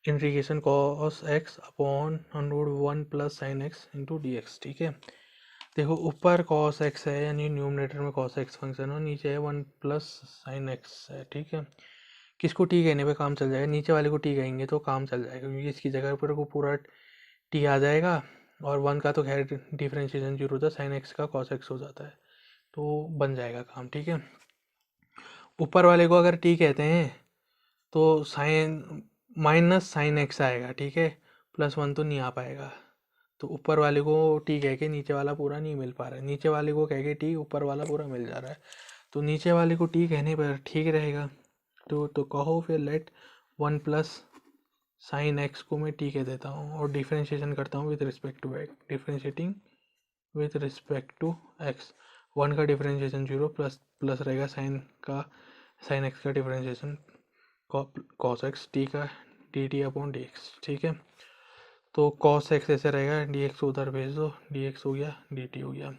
integration cos x upon √1 plus sine x into d x, ठीक है। देखो ऊपर cos x है, यानी न्यूमरेटर में cos x फंक्शन, और नीचे है 1 प्लस साइन एक्स है, ठीक है। किसको टी कहने पे काम चल जाएगा, नीचे वाले को टी कहेंगे तो काम चल जाएगा, क्योंकि इसकी जगह पर को पूरा टी आ जाएगा, और 1 का तो खैर डिफ्रेंशिएशन जीरो होता है, साइन एक्स का cos x हो जाता है, तो बन जाएगा काम, ठीक है। ऊपर वाले को अगर टी कहते हैं तो साइन माइनस साइन एक्स आएगा, ठीक है, +1 तो नहीं आ पाएगा, तो ऊपर वाले को टी कह के नीचे वाला पूरा नहीं मिल पा रहा है, नीचे वाले को कह के टी ऊपर वाला पूरा मिल जा रहा है, तो नीचे वाले को टी कहने पर ठीक रहेगा। तो कहो फिर लेट 1 प्लस साइन एक्स को मैं टी कह देता हूँ, और डिफ्रेंशिएशन करता हूँ with respect to x, differentiating with respect to x, 1 का डिफ्रेंशिएशन 0 प्लस प्लस रहेगा साइन एक्स का डिफ्रेंशिएशन cos x, टी का d t upon d x, ठीक है। तो cos x ऐसे रहेगा, डी एक्स उधर भेज दो, डी एक्स हो गया, डी टी हो गया।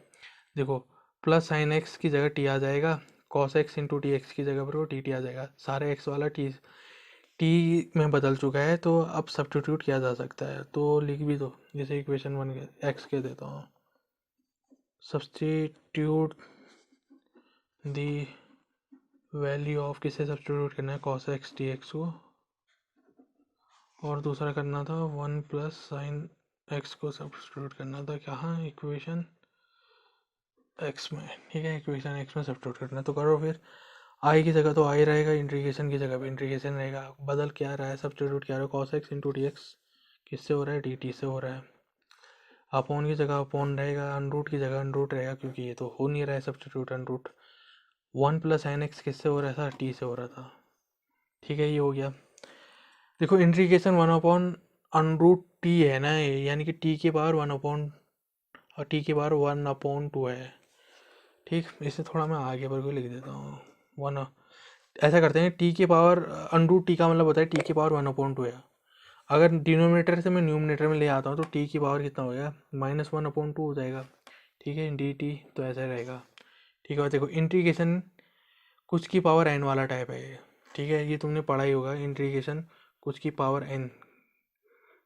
देखो प्लस साइन एक्स की जगह टी आ जाएगा, cos x into T x की जगह पर वो टी टी आ जाएगा, सारे एक्स वाला टी में बदल चुका है, तो अब सब्स्टिट्यूट किया जा सकता है, तो लिख भी दो, जैसे इक्वेशन 1 के एक्स के देता हूँ, सब्स्टिट्यूट दी वैल्यू ऑफ, किसे सब्स्टिट्यूट करना है, cos x dx को, और दूसरा करना था 1 प्लस साइन एक्स को सब्स्टिट्यूट करना था, कहाँ, इक्वेशन एक्स में, ठीक है, इक्वेशन एक्स में सब्स्टिट्यूट करना है। तो करो फिर, आई की जगह तो आई रहेगा, इंटीग्रेशन की जगह पे इंटीग्रेशन रहेगा। बदल क्या रहा है, सब्स्टिट्यूट क्या रहा है, cos x into d x किससे हो रहा है, डी टी से हो रहा है। अपॉन की जगह अपॉन रहेगा, अनरूट की जगह अनरूट रहेगा, क्योंकि ये तो हो नहीं रहा है सब्स्टिट्यूट अनरूट। 1 + sin x किससे हो रहा था, टी से हो रहा था। ठीक है, ये हो गया। देखो इंटीग्रेशन 1/√t है ना ये, यानी कि t की पावर 1 और t की पावर 1/2 है। ठीक, इसे थोड़ा मैं आगे पर भी लिख देता हूँ। वन, ऐसा करते हैं, टी की पावर √t का मतलब होता है टी की पावर 1/2 है। अगर डिनोमिनेटर से मैं न्यूमिनेटर में ले आता हूँ तो टी की पावर कितना हो गया, -1/2 हो जाएगा। ठीक है, डी टी तो ऐसा रहेगा। ठीक है, देखो इंटीग्रेशन कुछ की पावर n वाला टाइप है ये। ठीक है, ये तुमने पढ़ा ही होगा, इंटीग्रेशन कुछ की पावर n,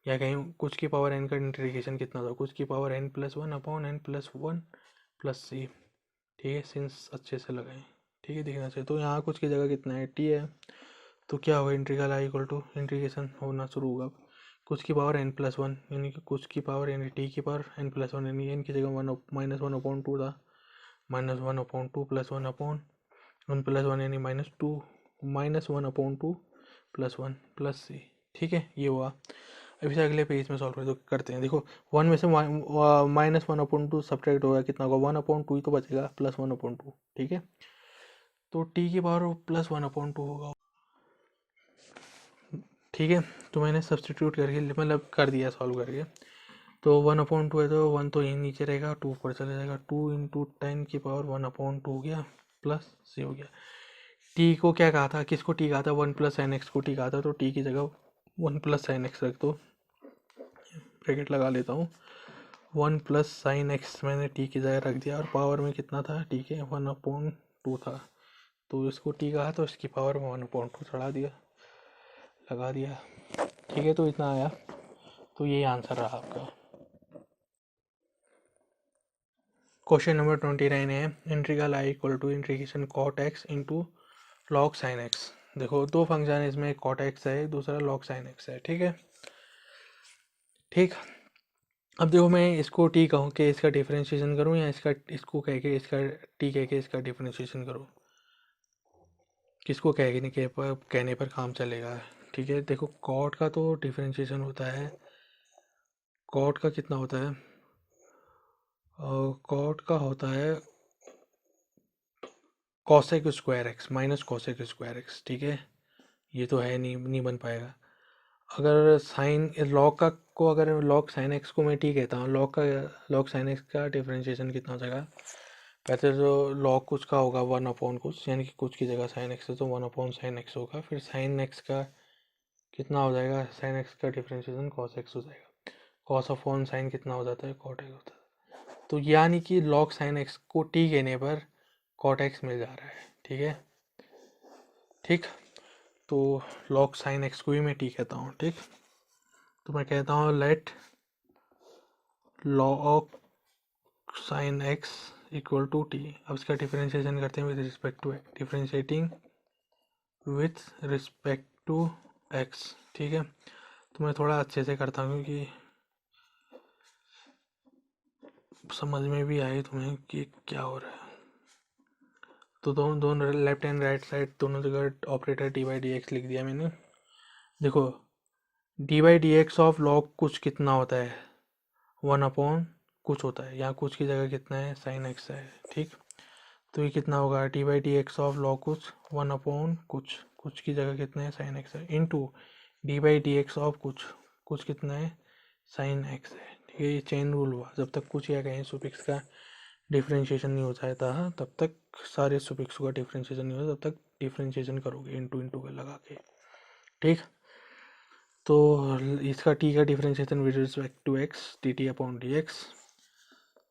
या कहीं कुछ की पावर n का इंटीग्रेशन कितना था, कुछ की पावर n+1/n+1+c। ठीक है, सिंस अच्छे से लगाएं। ठीक है, दिखना चाहिए। तो यहाँ कुछ की जगह कितना है, t है, तो क्या होगा, integral I equal to integration होना शुरू होगा कुछ की पावर n+1, यानी कि कुछ की पावर यानी टी की पावर n+1, यानी n की जगह -1/2 था, -1/2 +1/1 यानी -2, -1/2 +1 +c। ठीक है, ये हुआ। अभी से अगले पेज में सॉल्व करते हैं। देखो 1 में से -1/2 सब्ट्रैक्ट होगा, कितना होगा, 1/2 ही तो बचेगा, +1/2। ठीक है, तो t की पावर +1/2 होगा। ठीक है, तो मैंने सब्सटीट्यूट करके मतलब कर दिया सॉल्व करके। तो 1/2 है, तो 1 तो यहीं नीचे रहेगा, 2 ऊपर चले जाएगा, 2 × 10 की पावर 1/2 हो गया, प्लस c हो गया। टी को क्या कहा था, किसको टी कहा था, 1 + sin x को टी कहा था, तो टी की जगह 1 + sin x रख दो, ब्रैकेट लगा लेता हूँ। 1 + sin x मैंने टी की जगह रख दिया, और पावर में कितना था, टी के 1/2 था, तो इसको टी कहा तो इसकी पावर में 1/2 चढ़ा दिया, लगा दिया। ठीक है, तो इतना आया, तो ये आंसर रहा आपका। क्वेश्चन नंबर 29 है, integral I equal to integration cot x into log sine x. देखो दो फंक्शन है इसमें, एक कॉट एक्स है, दूसरा लॉग साइन एक्स है। ठीक है, ठीक। अब देखो मैं इसको टी कहूँ कि इसका डिफरेंशिएशन करूँ, या इसको कह के इसका टी कह के इसका डिफरेंशिएशन करूँ, किसको कहने पर काम चलेगा। ठीक है, देखो कॉट का तो डिफरेंशिएशन होता है, कॉट का कितना होता है, कॉट का होता है cosec square x minus cosec square x. ठीक है, ये तो है नहीं बन पाएगा। अगर साइन लॉग का को अगर लॉग साइन एक्स को मैं टी कहता हूँ, लॉग साइन एक्स का डिफरेंशिएशन कितना हो जाएगा, पहले तो लॉग कुछ का होगा 1/कुछ, यानी कि कुछ की जगह साइन एक्स है तो 1/sin x होगा, फिर साइन एक्स का कितना हो जाएगा, साइन एक्स का डिफरेंशिएशन कॉस एक्स हो जाएगा, कॉस ऑफ 1 साइन कितना हो जाता है, कॉट एक्स होता है। तो यानी कि लॉग साइन एक्स को टी कहने पर कॉट एक्स मिल जा रहा है। ठीक है, ठीक। तो लॉग साइन एक्स को ही मैं टी कहता हूँ। ठीक, तो मैं कहता हूँ let log sine x equal to t. अब इसका डिफरेंशिएशन करते हैं with respect to x, differentiating with respect to x. ठीक है, तो मैं थोड़ा अच्छे से करता हूँ क्योंकि समझ में भी आए तुम्हें कि क्या हो रहा है। तो दोनों दोनों लेफ्ट एंड राइट साइड दोनों जगह ऑपरेटर dy/dx लिख दिया मैंने। देखो dy/dx ऑफ लॉग कुछ कितना होता है, 1/कुछ होता है, यहाँ कुछ की जगह कितना है, साइन एक्स है। ठीक, तो ये कितना होगा, dy/dx ऑफ लॉग कुछ 1/कुछ, कुछ की जगह कितना है, साइन एक्स है, इंटू dy/dx ऑफ कुछ, कुछ कितना है, साइन एक्स है। ठीक है, ये चेन रूल हुआ, जब तक कुछ या कहीं सुफिक्स का डिफरेंशिएशन नहीं हो जाता है तब तक सारे सुफिक्स का डिफरेंशिएशन नहीं होता, तब तक डिफरेंशिएशन करोगे इंटू इंटू का लगा के। ठीक, तो इसका टी का differentiation with respect to x dt/dx,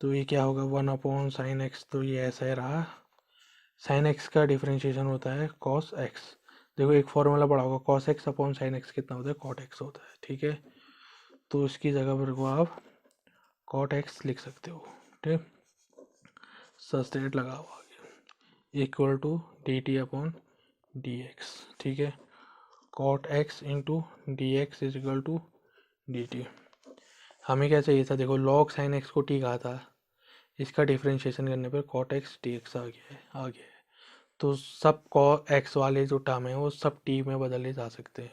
तो ये क्या होगा, 1/sin x, तो ये ऐसा ही रहा। साइन एक्स का डिफरेंशिएशन होता है कॉस एक्स। देखो एक फॉर्मूला पढ़ा होगा, कॉस x/sin x कितना होता है, कॉट एक्स होता है। ठीक है, तो इसकी जगह पर को आप कॉट एक्स लिख सकते हो। ठीक, सब्सटीट्यूट लगा हुआ इक्वल टू dt/dx। ठीक है, cot x into d x is equal to d t. हमें क्या चाहिए था, देखो लॉग साइन एक्स को टी कहा था, इसका डिफरेंशिएशन करने पर कॉट एक्स डी एक्स आ गया है। तो सब को एक्स वाले जो टर्म है वो सब टी में बदले जा सकते हैं,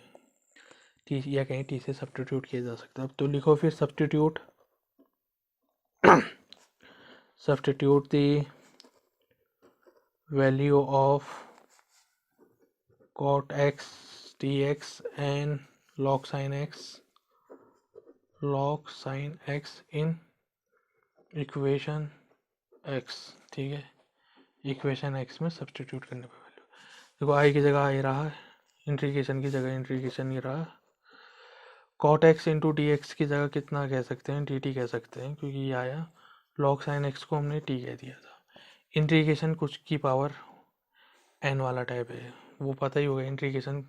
टी या कहीं टी से सब्स्टिट्यूट किया जा सकता है। अब तो लिखो फिर substitute the value of cot x dx and log sin x in equation x, ठीक है, इक्वेशन x में सब्स्टिट्यूट करने पर वैल्यू देखो, आई की जगह आई रहा, इंटीग्रेशन की जगह इंटीग्रेशन ही रहा, cot x into d x की जगह कितना कह सकते हैं, डी टी कह सकते हैं, क्योंकि ये आया, log sin x को हमने t कह दिया था। इंटीग्रेशन कुछ की पावर n वाला टाइप है, वो पता ही होगा, इंटीग्रेशन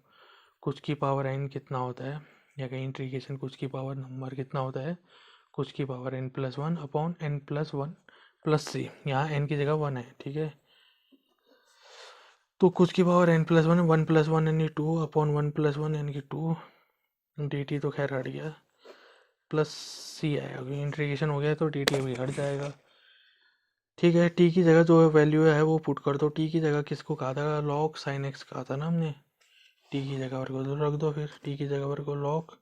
कुछ की पावर n कितना होता है, या कहीं इंटीग्रेशन कुछ की पावर नंबर कितना होता है, कुछ की पावर n+1 अपॉन n+1+c, यहाँ n की जगह 1 है, ठीक है, तो कुछ की पावर n+1 1+1 यानी 2 अपॉन 1+1 यानी कि 2 dt तो खैर हट गया, प्लस c आएगा, क्योंकि इंटीग्रेशन हो गया तो dt भी हट जाएगा, ठीक है। t की जगह जो वैल्यू है वो पुट कर दो, t की जगह किसको कहा था, log sin x कहा था ना हमने, t की जगह पर को रख दो, फिर t की जगह पर को log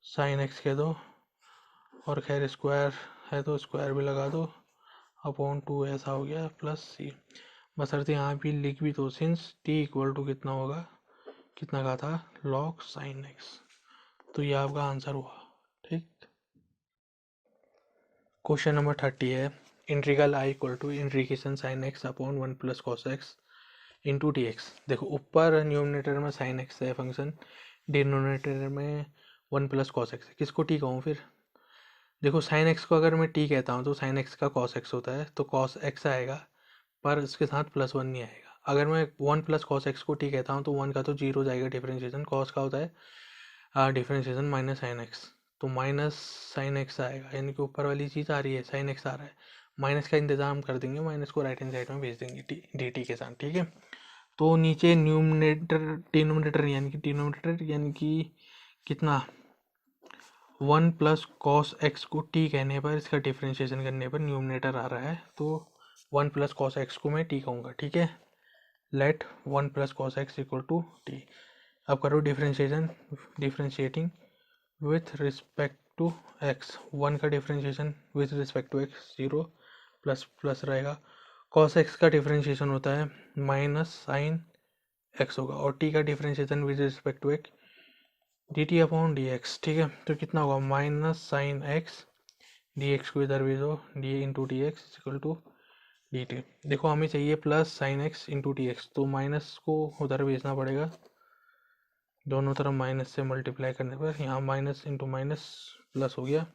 sin x कह दो, और खैर स्क्वायर है तो स्क्वायर भी लगा दो, अपॉन 2 ऐसा हो गया, प्लस c, बशर्ते यहाँ भी लिख भी दो, सिंस t इक्वल टू कितना होगा, कितना कहा था, log sin x, तो ये आपका आंसर हुआ, ठीक। क्वेश्चन नंबर 30 है, integral I equal to integration sine x upon 1 plus cos x into d x. देखो ऊपर न्यूमिनेटर में साइन एक्स है फंक्शन, डिनोमिनेटर में 1 प्लस कॉस एक्स है, किसको टी कहूँ फिर, देखो साइन एक्स को अगर मैं टी कहता हूँ तो साइन एक्स का कॉस एक्स होता है, तो कॉस एक्स आएगा, पर उसके साथ +1 नहीं आएगा। अगर मैं 1 प्लस कॉस एक्स को टी कहता हूँ तो 1 का तो 0 जाएगा डिफ्रेंशिएशन, कॉस का होता है डिफ्रेंशिएशन माइनस साइन एक्स, तो माइनस साइन एक्स आएगा, यानी कि ऊपर वाली चीज़ आ रही है, साइन एक्स आ रहा है, माइनस का इंतजाम कर देंगे, माइनस को राइट हैंड साइड में भेज देंगे डी टी के साथ, ठीक है। तो नीचे डिनोमिनेटर यानी कि कितना, 1 प्लस कॉस एक्स को टी कहने पर, इसका डिफ्रेंशिएशन करने पर न्यूमिनेटर आ रहा है, तो 1 प्लस कॉस एक्स को मैं टी कहूँगा, ठीक है। Let 1 plus cos x equal to t, अब करो differentiating with respect to x, 1 का differentiation with respect to x 0, plus plus रहेगा, कॉस एक्स का डिफ्रेंशिएशन होता है माइनस साइन एक्स होगा, और टी का differentiation with respect to x d t upon d x, ठीक है, तो कितना होगा, minus sine x, d x को इधर भेजो, d into d x equal to d t. देखो हमें चाहिए plus sine x into d x, तो माइनस को उधर भेजना पड़ेगा, दोनों तरफ माइनस से मल्टीप्लाई करने पर यहाँ माइनस इंटू माइनस प्लस हो गया,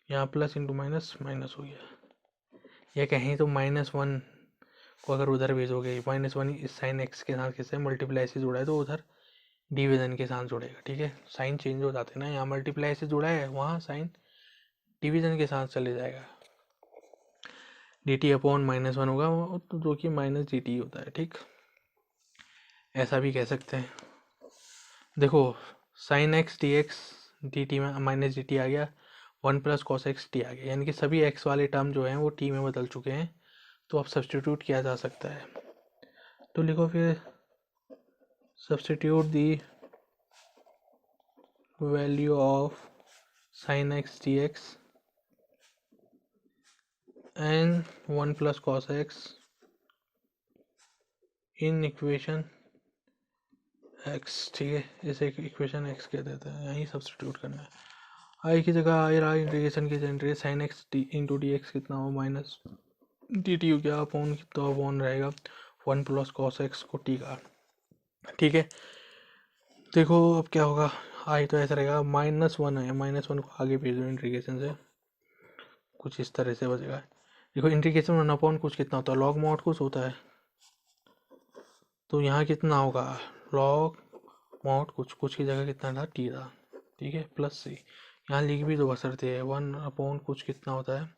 यहाँ प्लस इंटू माइनस माइनस हो गया, या कहीं तो -1 को अगर उधर भेजोगे, -1 इस साइन एक्स के साथ किससे मल्टीप्लाई से जुड़ा है तो उधर डिवीजन के साथ जुड़ेगा, ठीक है, साइन चेंज हो जाते हैं ना, यहाँ मल्टीप्लाई से जुड़ा है, वहाँ साइन डिवीजन के साथ चले जाएगा, डी टी अपॉन -1 होगा, तो जो कि माइनस डी टी होता है, ठीक, ऐसा भी कह सकते हैं। देखो sign x d x d T में माइनस डी टी आ गया, 1 प्लस कॉस एक्स टी आ गया, यानी कि सभी एक्स वाले टर्म जो हैं वो टी में बदल चुके हैं, तो अब सब्सटीट्यूट किया जा सकता है, तो लिखो फिर substitute the value of sign x d x and 1 plus cos x in equation x, ठीक है, इसे इक्वेशन एक्स कह देते हैं, यहीं सब्सटीट्यूट करना है, आई की जगह आई रहा, इंटीग्रेशन की generate sign x D into d x कितना हो, माइनस डी टी हो गया, अपॉन कितना अपॉन रहेगा 1 प्लस कॉस एक्स को टी का, ठीक है। देखो अब क्या होगा, आई तो ऐसा रहेगा, -1 है, -1 को आगे भेज दो इंटीग्रेशन से, कुछ इस तरह से बचेगा। देखो इंटीग्रेशन 1 अपॉन कुछ कितना होता है, लॉग मॉड कुछ होता है, तो यहाँ कितना होगा, लॉग मॉड कुछ की जगह कितना था, टी था, ठीक है, प्लस सी, यहाँ लिख भी दो बशर्ते है, 1 अपॉन कुछ कितना होता है,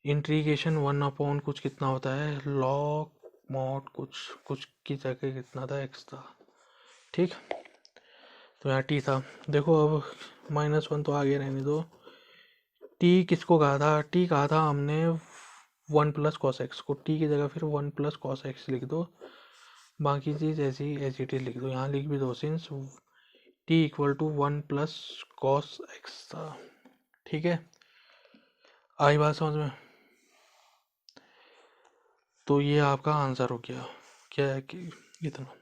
इंटीग्रेशन 1 अपॉन कुछ कितना होता है, लॉग मॉड कुछ की जगह कितना था, एक्स था, ठीक, तो यहाँ टी था। देखो अब -1 तो आगे रहने दो, टी किसको कहा था, टी कहा था हमने वन प्लस कॉस एक्स को, टी की जगह फिर वन प्लस कॉस एक्स लिख दो, बाकी चीज़ ऐसी एज इट इज लिख दो, यहाँ लिख भी दो since t equal to one plus cos x था। ठीक है, आई बात समझ में? तो ये आपका आंसर हो गया, क्या है कि इतना।